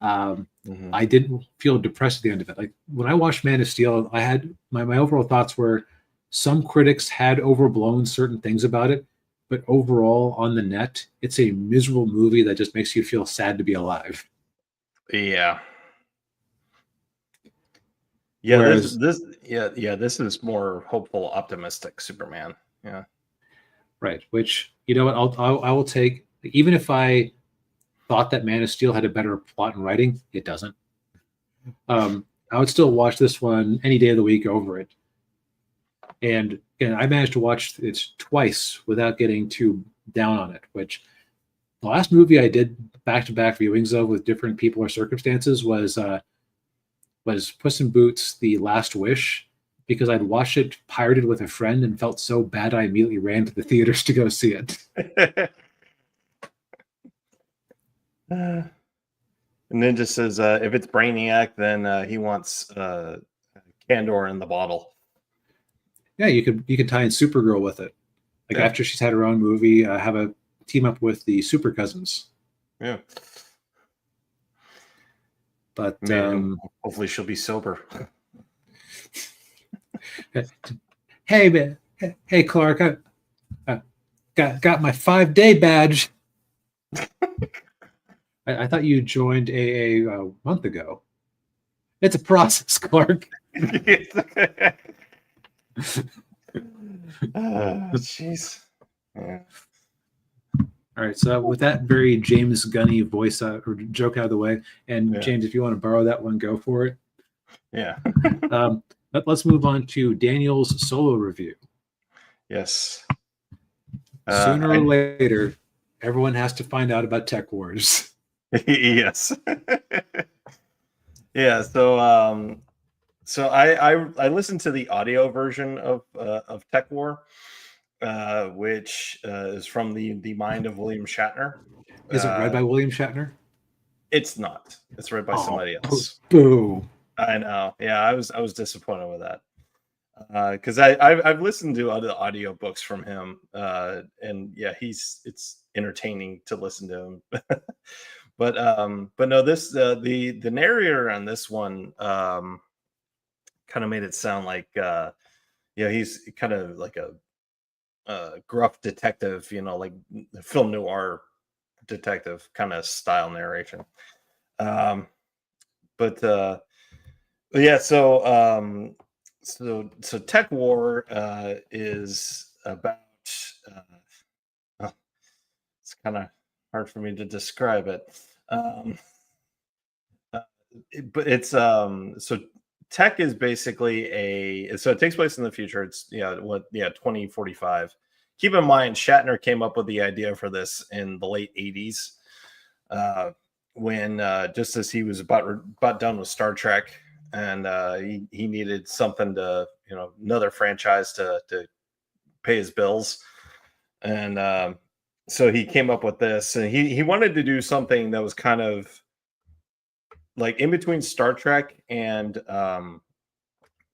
I didn't feel depressed at the end of it. Like when I watched Man of Steel, I had my overall thoughts were some critics had overblown certain things about it, but overall on the net, it's a miserable movie that just makes you feel sad to be alive. Yeah. Yeah. Whereas, this is more hopeful, optimistic Superman. Yeah. Right. Which, you know what, I will take, even if I thought that Man of Steel had a better plot and writing, it doesn't. I would still watch this one any day of the week over it. And I managed to watch it twice without getting too down on it, which the last movie I did back-to-back viewings of with different people or circumstances was Puss in Boots: The Last Wish, because I'd watched it pirated with a friend and felt so bad I immediately ran to the theaters to go see it. Ninja says if it's Brainiac, then he wants Candor in the bottle. Yeah, you could tie in Supergirl with it. Like after she's had her own movie, have a team up with the Super Cousins. Yeah. But hopefully she'll be sober. Hey man, hey Clark, I got my 5-day badge. I thought you joined AA a month ago. It's a process, Clark. Jeez. Yeah. All right, so with that very James Gunny voice or joke out of the way, and James, if you want to borrow that one, go for it. Yeah. Let's move on to Daniel's solo review. Yes. Sooner or later, everyone has to find out about Tech Wars. Yes. Yeah. So I listened to the audio version of Tech War. which is from the mind of William Shatner. Is it read by William Shatner? It's not. It's read by somebody else. Boo. I know. Yeah, I was disappointed with that. Because I've listened to other audiobooks from him, and yeah, it's entertaining to listen to him. but no, this the narrator on this one kind of made it sound like he's kind of like a gruff detective, like film noir detective kind of style narration. But yeah, so Tech War is about it's kind of hard for me to describe it. Uh, but it's so tech is basically so it takes place in the future. It's 2045. Keep in mind Shatner came up with the idea for this in the late 80s, when just as he was about done with Star Trek, and he needed something to another franchise to pay his bills, and so he came up with this, and he wanted to do something that was kind of like in between Star Trek and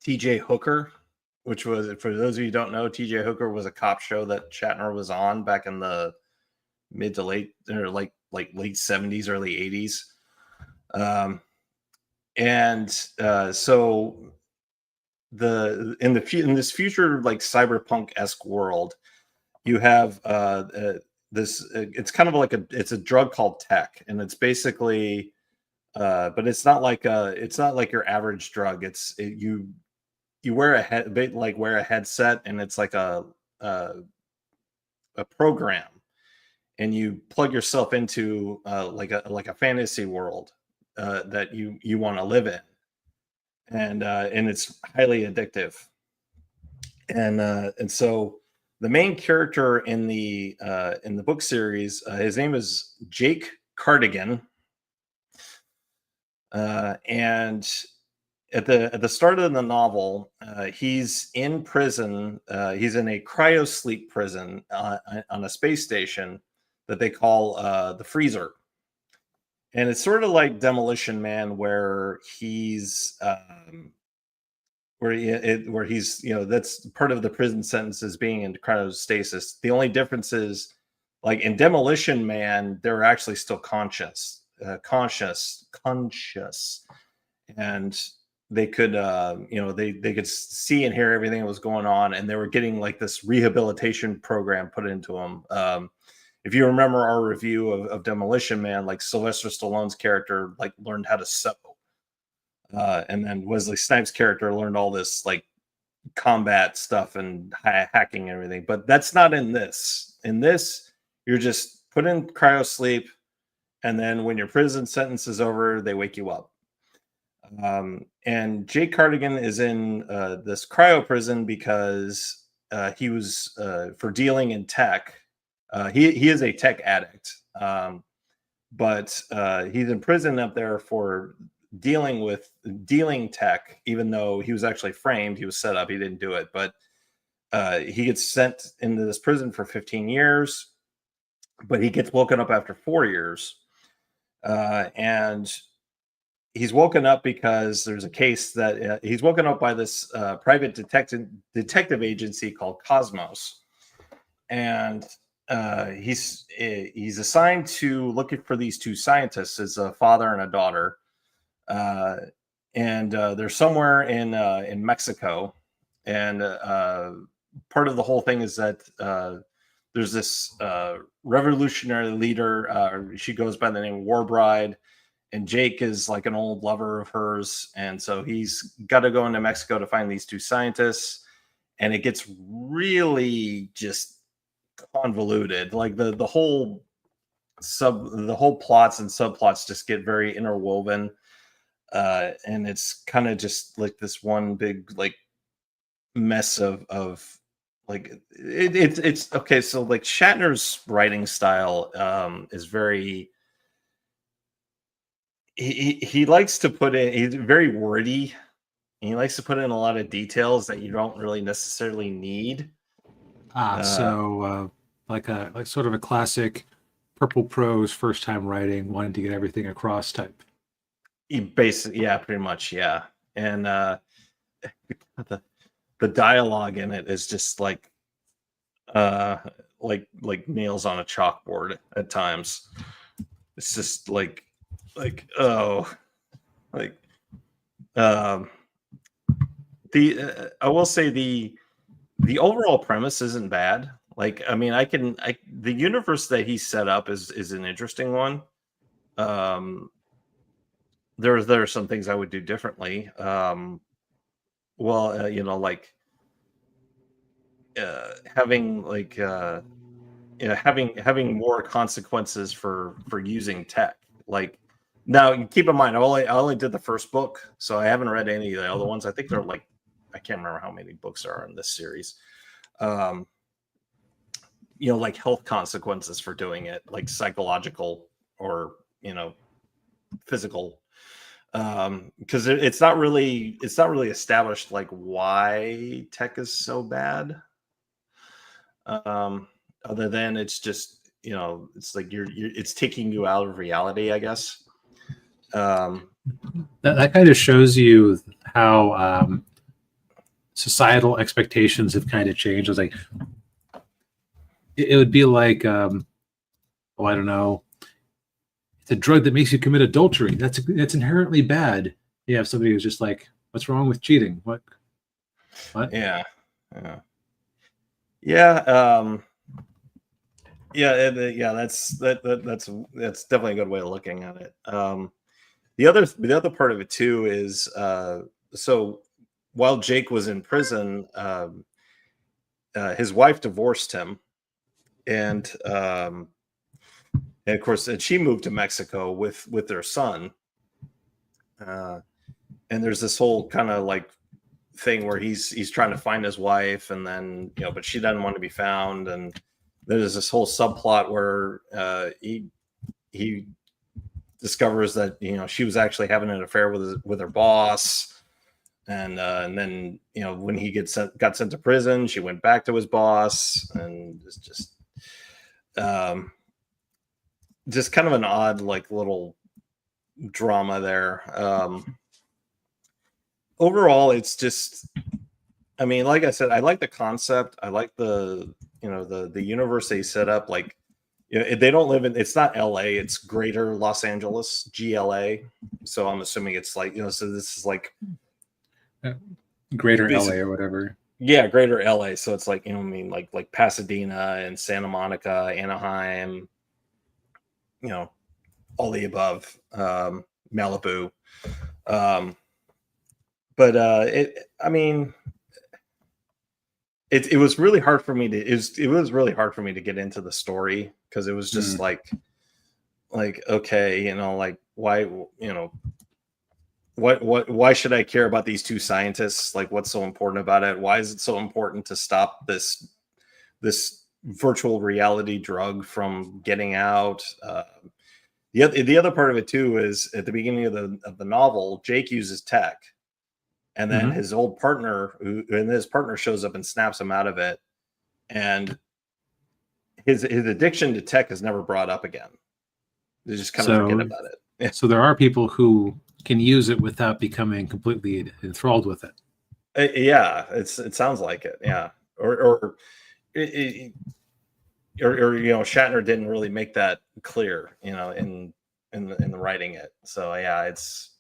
TJ Hooker, which was, for those of you who don't know, TJ Hooker was a cop show that Shatner was on back in the mid to late, or like late 70s, early 80s. So in this future like cyberpunk-esque world, you have this it's kind of like it's a drug called tech, and it's basically but it's not like your average drug. You wear wear a headset, and it's like a program, and you plug yourself into like a fantasy world that you want to live in, and it's highly addictive. And so the main character in the book series, his name is Jake Cardigan, and at the start of the novel, he's in prison. He's in a cryosleep prison on a space station that they call the Freezer, and it's sort of like Demolition Man, where he's where he's that's part of the prison sentence, is being in cryostasis. The only difference is, like in Demolition Man, they're actually still conscious, and they could they could see and hear everything that was going on, and they were getting like this rehabilitation program put into them. If you remember our review of Demolition Man, like Sylvester Stallone's character like learned how to sew, and then Wesley Snipes' character learned all this like combat stuff and hacking and everything. But that's not in this. In this, you're just put in cryosleep, and then when your prison sentence is over, they wake you up. And Jake Cardigan is in this cryo prison because he was for dealing in tech. He is a tech addict, but he's in prison up there for dealing tech, even though he was actually framed. He was set up. He didn't do it, but he gets sent into this prison for 15 years, but he gets woken up after 4 years. And he's woken up because there's a case that he's woken up by this private detective agency called Cosmos, and he's assigned to look for these two scientists, as a father and a daughter, and they're somewhere in Mexico, and part of the whole thing is that there's this revolutionary leader. She goes by the name War Bride, and Jake is like an old lover of hers, and so he's got to go into Mexico to find these two scientists, and it gets really just convoluted. Like the whole plots and subplots just get very interwoven, and it's kind of just like this one big like mess of like it's okay. So like Shatner's writing style is very, he likes to put in, he's very wordy, and he likes to put in a lot of details that you don't really necessarily need. Like sort of a classic purple prose first time writing, wanting to get everything across type. Basically, yeah, pretty much, yeah. And the dialogue in it is just like nails on a chalkboard at times. It's just like oh, like um I will say the overall premise isn't bad. Like, I mean, the universe that he set up is an interesting one. There are some things I would do differently. Well, like having having more consequences for using tech. Like, now keep in mind, I only did the first book, so I haven't read any of the other ones. I think they're like, I can't remember how many books are in this series. Like health consequences for doing it, like psychological or physical, because it's not really established like why tech is so bad, other than it's just it's like it's taking you out of reality, I guess. That kind of shows you how societal expectations have kind of changed. I was like, it would be like, I don't know, it's a drug that makes you commit adultery. That's inherently bad. You have somebody who's just like, what's wrong with cheating? What? Yeah. Yeah. That's definitely a good way of looking at it. The other part of it too is so while Jake was in prison, his wife divorced him, and of course, and she moved to Mexico with their son. And there's this whole kind of like thing where he's trying to find his wife, and then but she doesn't want to be found, and there's this whole subplot where he discovers that she was actually having an affair with her boss, and then when he got sent to prison, she went back to his boss, and it's just kind of an odd like little drama there. Overall, it's just, I mean, like I said, I like the concept. I like the the universe they set up. Like, they don't live in, it's not LA, it's Greater Los Angeles, GLA. So I'm assuming it's like, so this is like Greater LA or whatever. Yeah, Greater LA. So it's like, I mean, like Pasadena and Santa Monica, Anaheim, all the above, Malibu. But I mean, it was really hard for me to it was really hard for me to get into the story, because it was just like okay, like why why should I care about these two scientists? Like, what's so important about it? Why is it so important to stop this virtual reality drug from getting out? The other part of it too is at the beginning of the novel, Jake uses tech, and then his old partner his partner shows up and snaps him out of it, and his addiction to tech is never brought up again. They just kind of forget about it. So there are people who can use it without becoming completely enthralled with it. Yeah, it sounds like it. Yeah, or Shatner didn't really make that clear, in the writing it. So yeah, it's.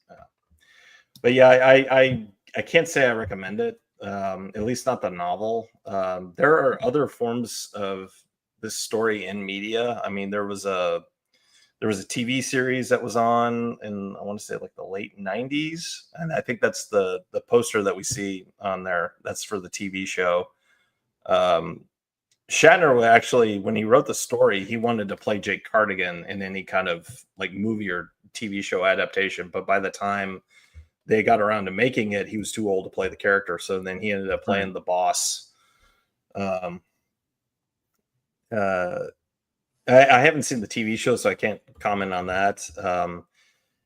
But yeah, I can't say I recommend it. At least not the novel. There are other forms of this story in media. I mean, there was a TV series that was on in, I want to say, like the late 90s, and I think that's the poster that we see on there. That's for the TV show. Shatner actually, when he wrote the story, he wanted to play Jake Cardigan in any kind of like movie or TV show adaptation, but by the time they got around to making it, he was too old to play the character. So then he ended up playing the boss. I haven't seen the TV show, so I can't comment on that.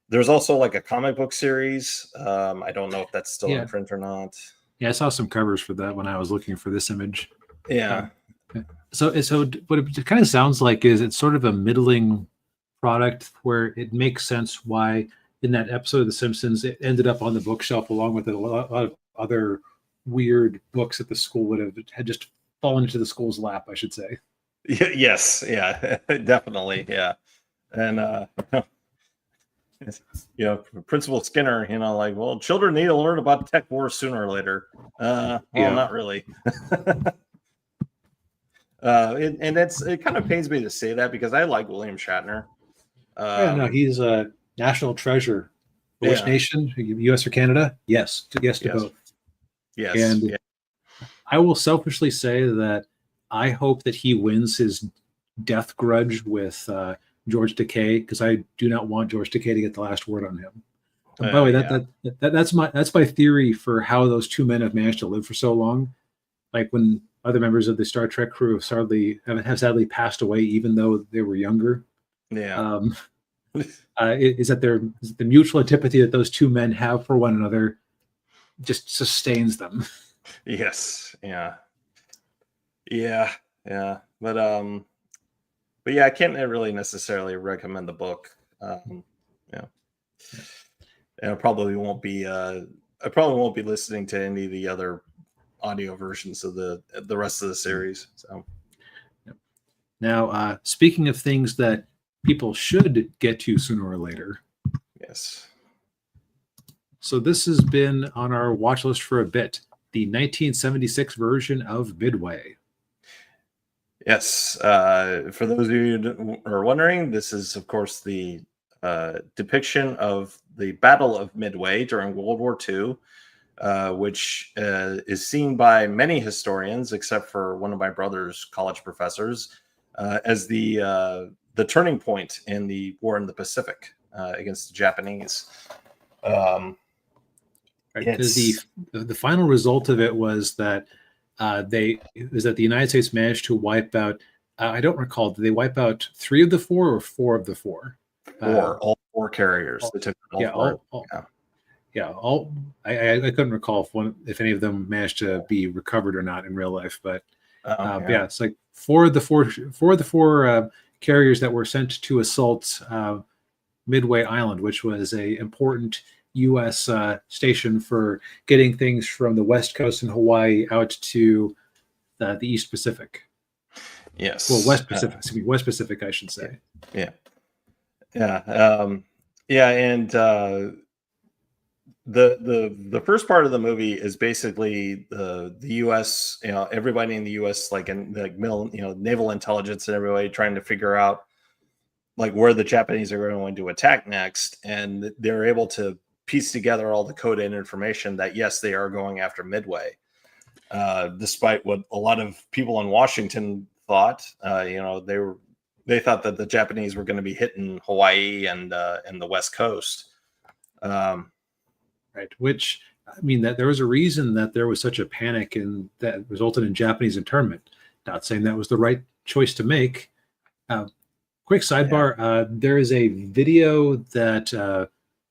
There's also like a comic book series. I don't know if that's still in print or not. Yeah, I saw some covers for that when I was looking for this image. Yeah. So what it kind of sounds like is it's sort of a middling product where it makes sense why in that episode of The Simpsons it ended up on the bookshelf along with a lot of other weird books that the school would have had just fallen into the school's lap, I should say. Yes, yeah, definitely, yeah. And Principal Skinner, like, well, children need to learn about tech wars sooner or later. Well, not really. And it kind of pains me to say that because I like William Shatner. No, he's a national treasure. Which nation? U.S. or Canada? Yes, yes to both. Yes, and I will selfishly say that I hope that he wins his death grudge with George Takei, because I do not want George Takei to get the last word on him. By the way, that's my theory for how those two men have managed to live for so long. Like when other members of the Star Trek crew have sadly passed away, even though they were younger. Yeah. Is that the mutual antipathy that those two men have for one another just sustains them. Yes. Yeah. But yeah, I can't really necessarily recommend the book. And I probably won't be listening to any of the other audio versions of the rest of the series. So now, speaking of things that people should get to sooner or later. Yes. So this has been on our watch list for a bit. The 1976 version of Midway. Yes. For those of you who are wondering, this is, of course, the depiction of the Battle of Midway during World War II, which is seen by many historians, except for one of my brother's college professors, as the turning point in the war in the Pacific against the Japanese. Because the final result of it was that the United States managed to wipe out. I don't recall. Did they wipe out 3 of the 4 or 4 of the 4? All 4 carriers. They took all 4. I couldn't recall if any of them managed to be recovered or not in real life, but it's like 4 of the 4 carriers that were sent to assault Midway Island, which was a important U.S. Station for getting things from the West Coast and Hawaii out to the East Pacific. Yes. Well, West Pacific. West Pacific, I should say. Yeah. And the first part of the movie is basically the U.S. Everybody in the U.S. naval intelligence and everybody trying to figure out like where the Japanese are going to attack next, and they're able to piece together all the coded information that yes, they are going after Midway, despite what a lot of people in Washington thought. They thought that the Japanese were going to be hitting Hawaii and the West Coast. Right. Which, I mean, that there was a reason that there was such a panic and that resulted in Japanese internment. Not saying that was the right choice to make. Quick sidebar. There is a video that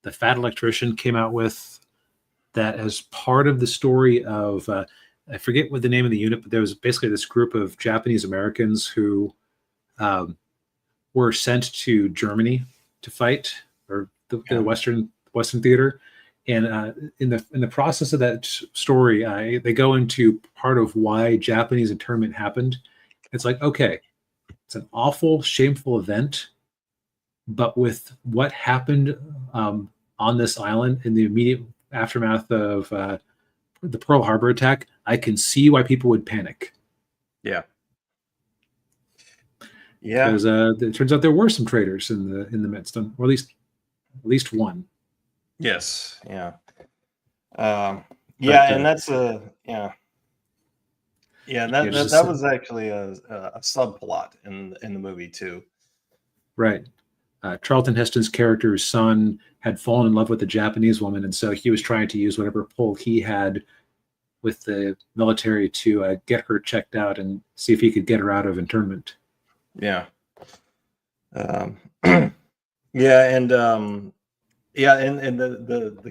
the Fat Electrician came out with that as part of the story of, I forget what the name of the unit, but there was basically this group of Japanese Americans who were sent to Germany to fight, or the Western theater. And in the process of that story, they go into part of why Japanese internment happened. It's like, okay, it's an awful, shameful event, but with what happened on this island in the immediate aftermath of the Pearl Harbor attack, I can see why people would panic. Yeah. Because it turns out there were some traitors in the midst, or at least one. Yes. Yeah. And that's that was actually a subplot in the movie too. Right. Charlton Heston's character's son had fallen in love with a Japanese woman, and so he was trying to use whatever pull he had with the military to get her checked out and see if he could get her out of internment. Yeah. And the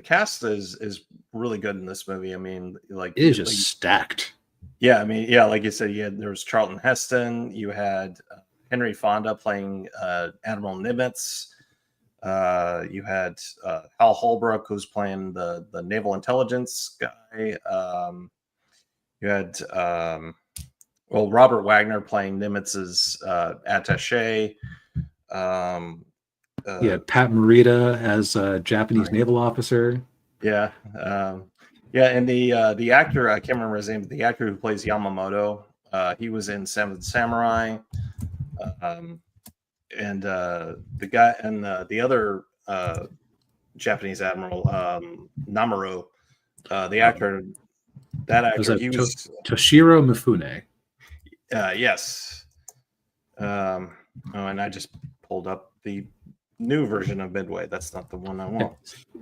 cast is really good in this movie. I mean, like it is just stacked. Yeah, I mean, yeah, like you said, there was Charlton Heston. You had Henry Fonda playing Admiral Nimitz. You had Hal Holbrook, who's playing the naval intelligence guy. You had Robert Wagner playing Nimitz's attaché. Yeah, Pat Morita as a Japanese naval officer. Yeah, yeah, and the actor, I can't remember his name, but the actor who plays Yamamoto, he was in Seven Samurai, and the guy and the other Japanese admiral, Namuro, the actor, that actor, he was Toshiro Mifune. Yes. Oh, and I just pulled up the new version of Midway. That's not the one I want.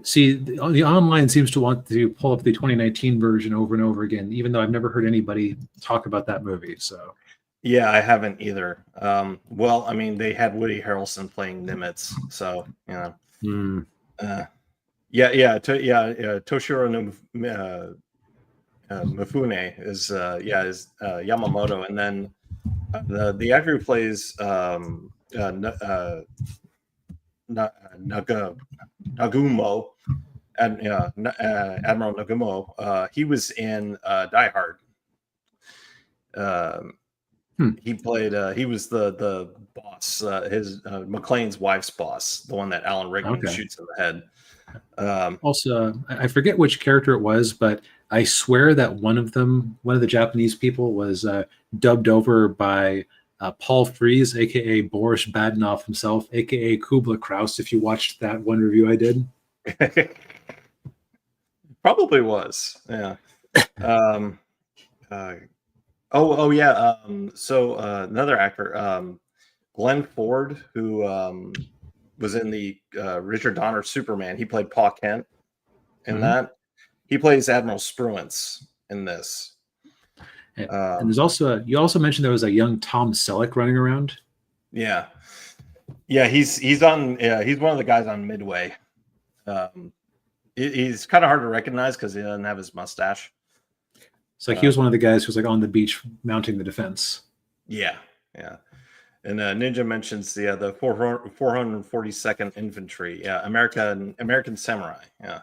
See, the online seems to want to pull up the 2019 version over and over again, even though I've never heard anybody talk about that movie. So, yeah, I haven't either. Well, I mean, they had Woody Harrelson playing Nimitz, so you know. Toshiro Mifune is Yamamoto, and then the actor who plays Nagumo, and Admiral Nagumo, he was in Die Hard. He played. He was the boss. His McClane's wife's boss, the one that Alan Rickman shoots in the head. Also, I forget which character it was, but I swear that one of the Japanese people, was dubbed over by Paul Frees, aka Boris Badenov himself, aka Kubla Kraus. If you watched that one review I did, probably was. Yeah. So another actor, Glenn Ford, who was in the Richard Donner Superman. He played Pa Kent in that. He plays Admiral Spruance in this. And there's also you also mentioned there was a young Tom Selleck running around. Yeah, he's on. Yeah, he's one of the guys on Midway. He's kind of hard to recognize because he doesn't have his mustache. So he was one of the guys who's like on the beach mounting the defense. Yeah. And Ninja mentions the 442nd Infantry. Yeah, American Samurai. Yeah.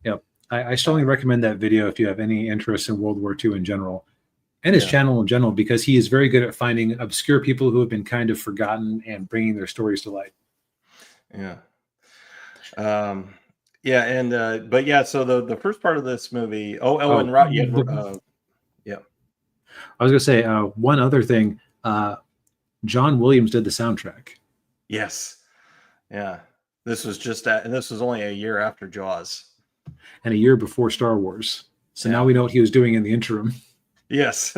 Yep. I strongly recommend that video if you have any interest in World War II in general, and his channel in general, because he is very good at finding obscure people who have been kind of forgotten and bringing their stories to light. Yeah. So the first part of this movie. I was gonna say one other thing. John Williams did the soundtrack. Yes. Yeah. This was only a year after Jaws. And a year before Star Wars. So now we know what he was doing in the interim. Yes.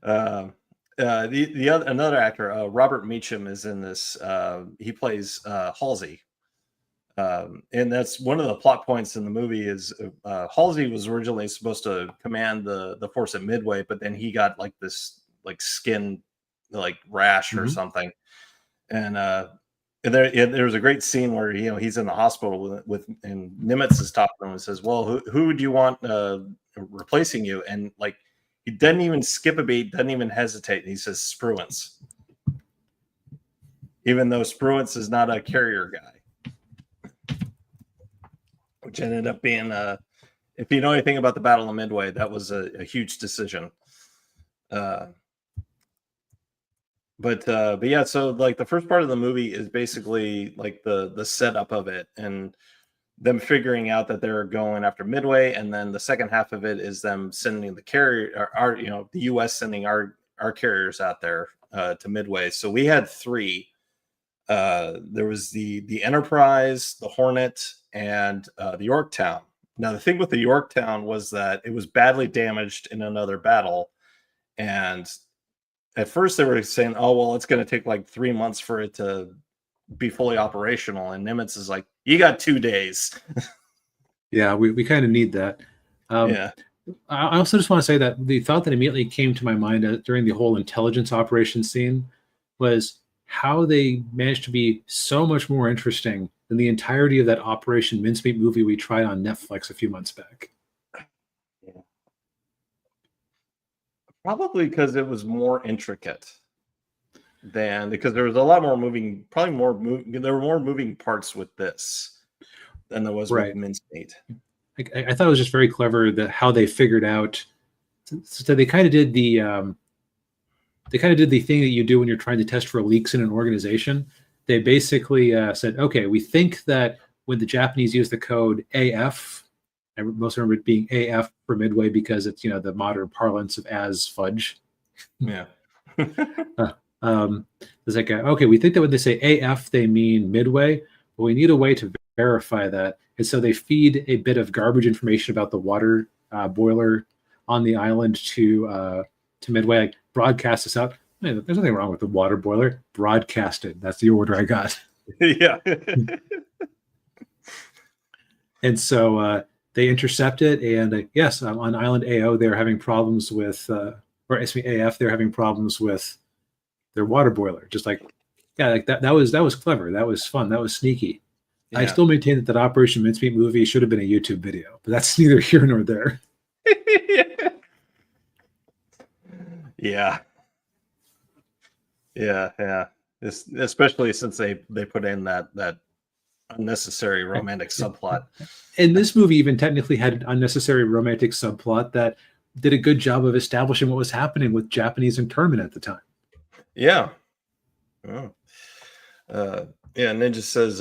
Another actor, Robert Meacham, is in this. He plays Halsey. And that's one of the plot points in the movie is Halsey was originally supposed to command the force at Midway, but then he got like this like skin like rash or something. And there was a great scene where he's in the hospital and Nimitz is talking to him and says, "Well, who would you want replacing you?" And like he doesn't even skip a beat, doesn't even hesitate. And he says Spruance, even though Spruance is not a carrier guy, which ended up being if you know anything about the Battle of Midway, that was a huge decision. But yeah, so like the first part of the movie is basically like the setup of it and them figuring out that they're going after Midway, and then the second half of it is them sending the carrier, the U.S. sending our carriers out there to Midway. So we had three. There was the Enterprise, the Hornet, and the Yorktown. Now the thing with the Yorktown was that it was badly damaged in another battle, and at first they were saying, "Oh, well, it's going to take like 3 months for it to be fully operational." And Nimitz is like, "You got 2 days." Yeah, we kind of need that. I also just want to say that the thought that immediately came to my mind during the whole intelligence operation scene was how they managed to be so much more interesting than the entirety of that Operation Mincemeat movie we tried on Netflix a few months back. Probably because it was more intricate because there was a lot more moving, there were more moving parts with this than there was with Right. Mincemeat. I thought it was just very clever that how they figured out. So they kind of did the thing that you do when you're trying to test for leaks in an organization. They basically said, okay, we think that when the Japanese use the code AF, I most remember it being AF for Midway because it's the modern parlance of as fudge. Yeah. It's like, okay, we think that when they say AF, they mean Midway, but we need a way to verify that. And so they feed a bit of garbage information about the water boiler on the island to Midway, like broadcast this out. Hey, there's nothing wrong with the water boiler. Broadcast it. That's the order I got. Yeah. And so they intercept it, and yes, on Island AO, they're having problems with, or excuse me, AF, they're having problems with their water boiler. Just like, yeah, like that was clever. That was fun. That was sneaky. Yeah. I still maintain that Operation Mincemeat movie should have been a YouTube video, but that's neither here nor there. Yeah. Especially since they put in that unnecessary romantic subplot. And this movie even technically had an unnecessary romantic subplot that did a good job of establishing what was happening with Japanese internment at the time. Yeah. Oh. Ninja says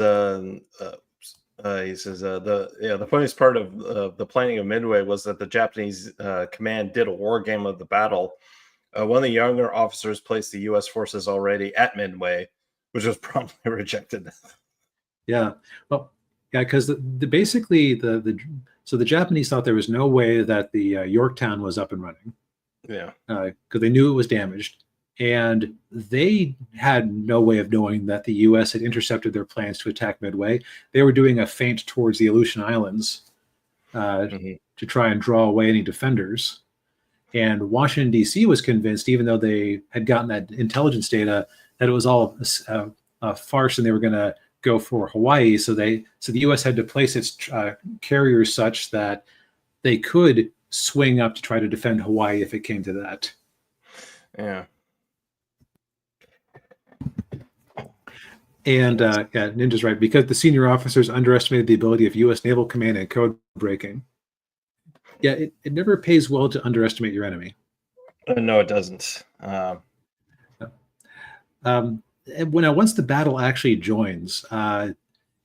he says the funniest part of the planning of Midway was that the Japanese command did a war game of the battle. One of the younger officers placed the U.S. forces already at Midway, which was promptly rejected. Yeah, well, yeah, because basically the Japanese thought there was no way that the Yorktown was up and running. Yeah, because they knew it was damaged, and they had no way of knowing that the U.S. had intercepted their plans to attack Midway. They were doing a feint towards the Aleutian Islands to try and draw away any defenders. And Washington, D.C. was convinced, even though they had gotten that intelligence data, that it was all a farce and they were going to go for Hawaii. So the U.S. had to place its carriers such that they could swing up to try to defend Hawaii if it came to that. Yeah. And Ninja's right, because the senior officers underestimated the ability of U.S. Naval Command in code breaking. Yeah, it never pays well to underestimate your enemy. No, it doesn't. Once the battle actually joins, it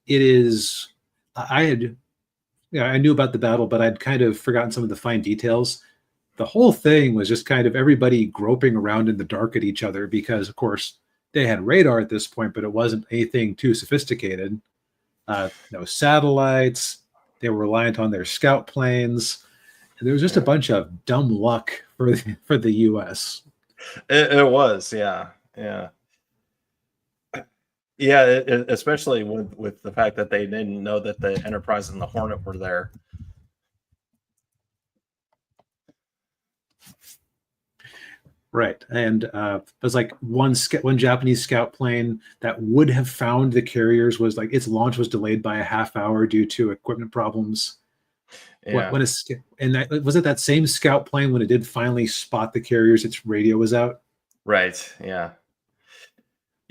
is. I knew about the battle, but I'd kind of forgotten some of the fine details. The whole thing was just kind of everybody groping around in the dark at each other because, of course, they had radar at this point, but it wasn't anything too sophisticated. No satellites. They were reliant on their scout planes. There was just a bunch of dumb luck for the U.S. It was, yeah. Especially with the fact that they didn't know that the Enterprise and the Hornet were there. Right, and it was like one Japanese scout plane that would have found the carriers was like its launch was delayed by a half hour due to equipment problems. Yeah. Was it that same scout plane when it did finally spot the carriers? Its radio was out. Right. Yeah.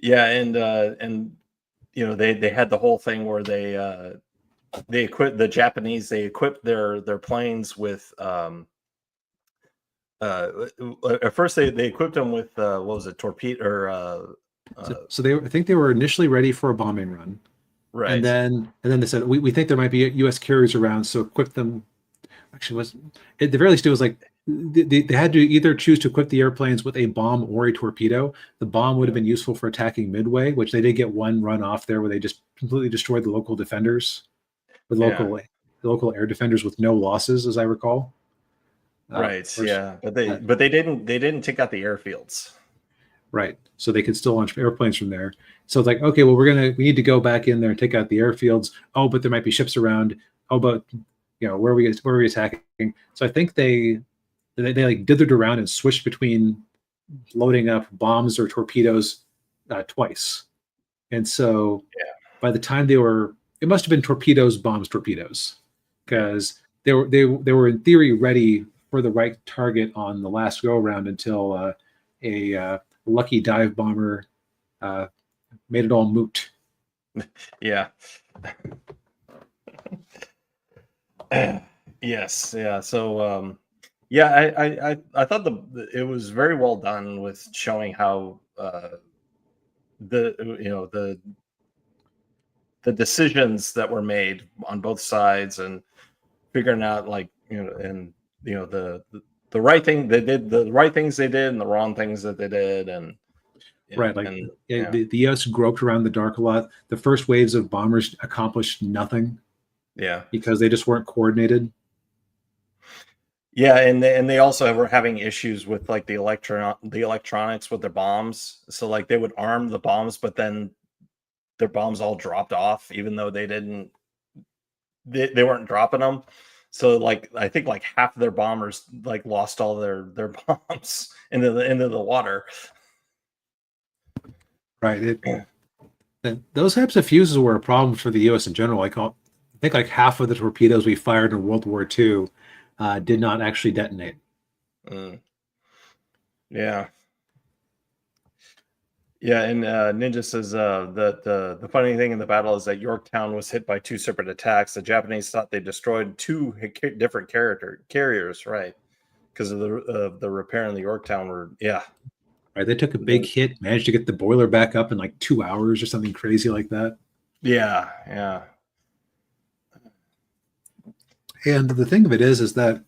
Yeah, and they had the whole thing where they equipped the Japanese. They equipped their planes with. At first, they equipped them with what was it, torpedo? So I think they were initially ready for a bombing run. Right. And then they said, we think there might be U.S. carriers around, so equip them. Actually, at the very least, it was like they had to either choose to equip the airplanes with a bomb or a torpedo. The bomb would have been useful for attacking Midway, which they did get one run off there where they just completely destroyed the local defenders, the local air defenders with no losses, as I recall. Right. But they didn't take out the airfields. Right. So they could still launch airplanes from there. So it's like, okay, well, we need to go back in there and take out the airfields. Oh, but there might be ships around. Oh, but where are we attacking? So I think they like dithered around and switched between loading up bombs or torpedoes twice. And so by the time it must have been torpedoes, bombs, torpedoes, because they were in theory ready for the right target on the last go around until a lucky dive bomber made it all moot. Yeah. Yes. Yeah. So, yeah, I thought it was very well done with showing how the decisions that were made on both sides, and figuring out, like, and the right thing they did, the right things they did, and the wrong things that they did, and Right, like yeah, the U.S. groped around the dark a lot. The first waves of bombers accomplished nothing yeah. because they just weren't coordinated. Yeah, and they also were having issues with, like, the electronics with their bombs. So, like, they would arm the bombs, but then their bombs all dropped off, even though they weren't dropping them. So, like, I think like half of their bombers, like, lost all their bombs into the water. Right. Those types of fuses were a problem for the U.S. in general. I think like half of the torpedoes we fired in World War II did not actually detonate. Mm, yeah. Yeah, and Ninja says that the funny thing in the battle is that Yorktown was hit by two separate attacks. The Japanese thought they destroyed two different carriers, right? Because of the repair in the Yorktown were, yeah. Right. They took a big hit, managed to get the boiler back up in like 2 hours or something crazy like that. Yeah, yeah. And the thing of it is that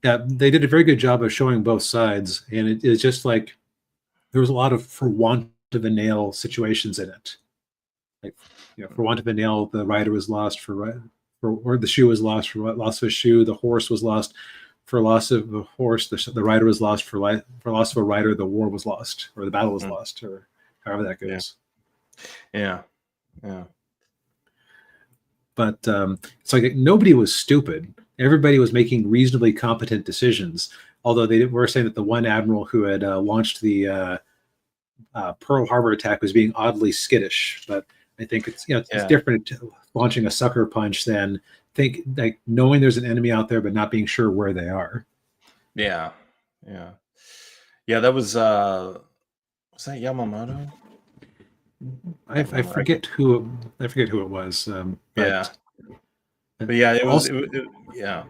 they did a very good job of showing both sides, and it is just like there was a lot of for want of a nail situations in it. Like, for want of a nail, the rider was lost or the shoe was lost for loss of a shoe. The horse was lost for loss of a horse. The rider was lost for loss of a rider. The war was lost, or the battle was lost, or however that goes. Yeah. But it's like nobody was stupid. Everybody was making reasonably competent decisions. Although they were saying that the one admiral who had launched the Pearl Harbor attack was being oddly skittish. But I think it's different launching a sucker punch than like knowing there's an enemy out there but not being sure where they are. Yeah. That was that Yamamoto? I forget who it was. But yeah, it was. Yeah.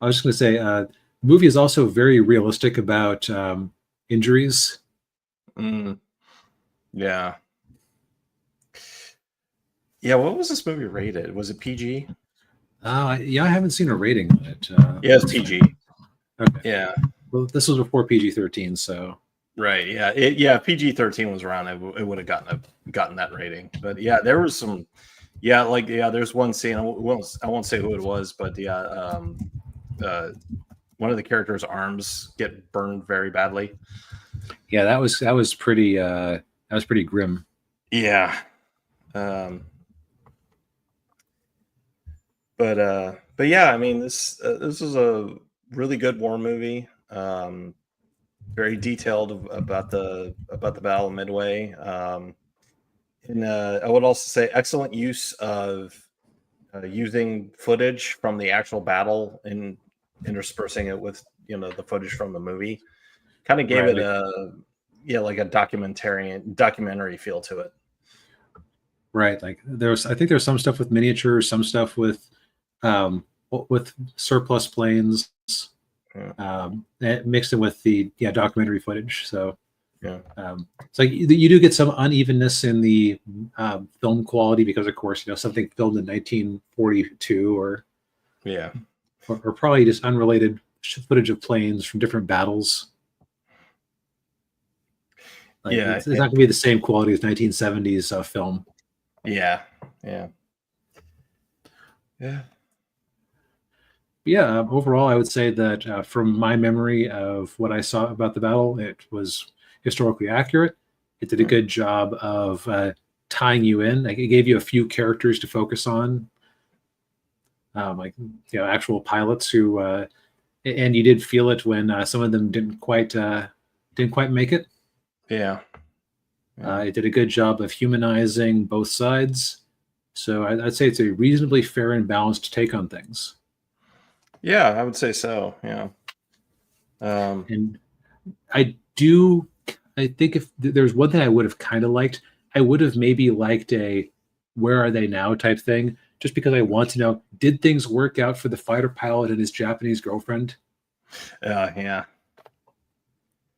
I was just going to say, the movie is also very realistic about injuries. Yeah. Yeah, what was this movie rated? Was it PG? I haven't seen a rating on it. Yeah, it's PG. Okay. Yeah. Well, this was before PG-13, so. Right. Yeah. PG-13 was around. It would have gotten that rating. But yeah, there was some. Yeah, there's one scene. I won't say who it was, but one of the characters' arms get burned very badly. Yeah, that was pretty grim. Yeah. But yeah, I mean, this was a really good war movie. Very detailed about the Battle of Midway. And I would also say excellent use of using footage from the actual battle and interspersing it with the footage from the movie. Kind of gave it like a documentary feel to it. Right. Like I think there's some stuff with miniatures, some stuff with surplus planes, mixed in with the documentary footage. So it's like you do get some unevenness in the film quality because, of course, something filmed in 1942 or probably just unrelated footage of planes from different battles. It's not going to be the same quality as 1970s film. Yeah. Overall, I would say that from my memory of what I saw about the battle, it was historically accurate. It did a good job of tying you in. Like, it gave you a few characters to focus on, actual pilots who, and you did feel it when some of them didn't quite make it. Yeah. It did a good job of humanizing both sides. So I'd say it's a reasonably fair and balanced take on things. Yeah, I would say so. Yeah. And I think if there's one thing I would have kind of liked, I would have maybe liked a "Where are they now?" type thing, just because I want to know, did things work out for the fighter pilot and his Japanese girlfriend? Yeah.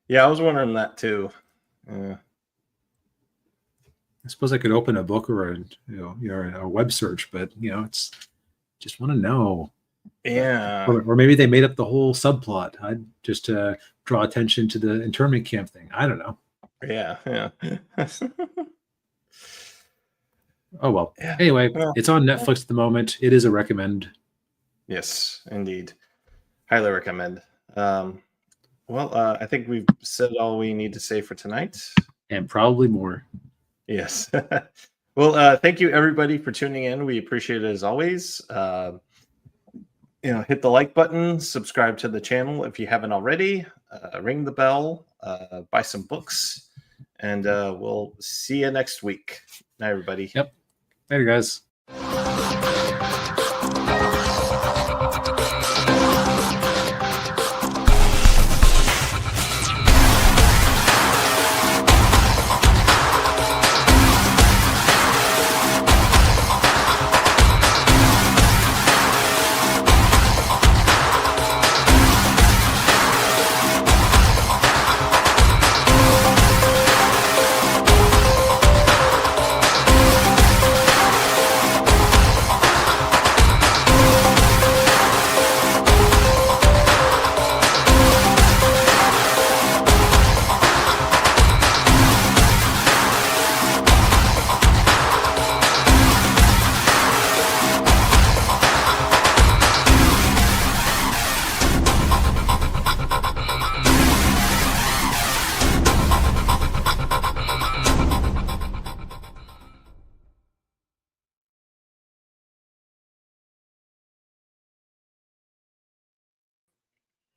Yeah, I was wondering that too. Yeah. I suppose I could open a book or a web search, but it's just want to know. Yeah. Or maybe they made up the whole subplot just to draw attention to the internment camp thing. I don't know. Yeah. Yeah. Oh well. Yeah. Anyway, Well, it's on Netflix at the moment. It is a recommend. yes, indeed. Highly recommend. Well, I think we've said all we need to say for tonight. And probably more. Yes. Well, thank you everybody for tuning in. We appreciate it as always. Hit the like button, subscribe to the channel if you haven't already, ring the bell, buy some books, and we'll see you next week. Night, everybody. Yep. Later, guys.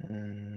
Mm.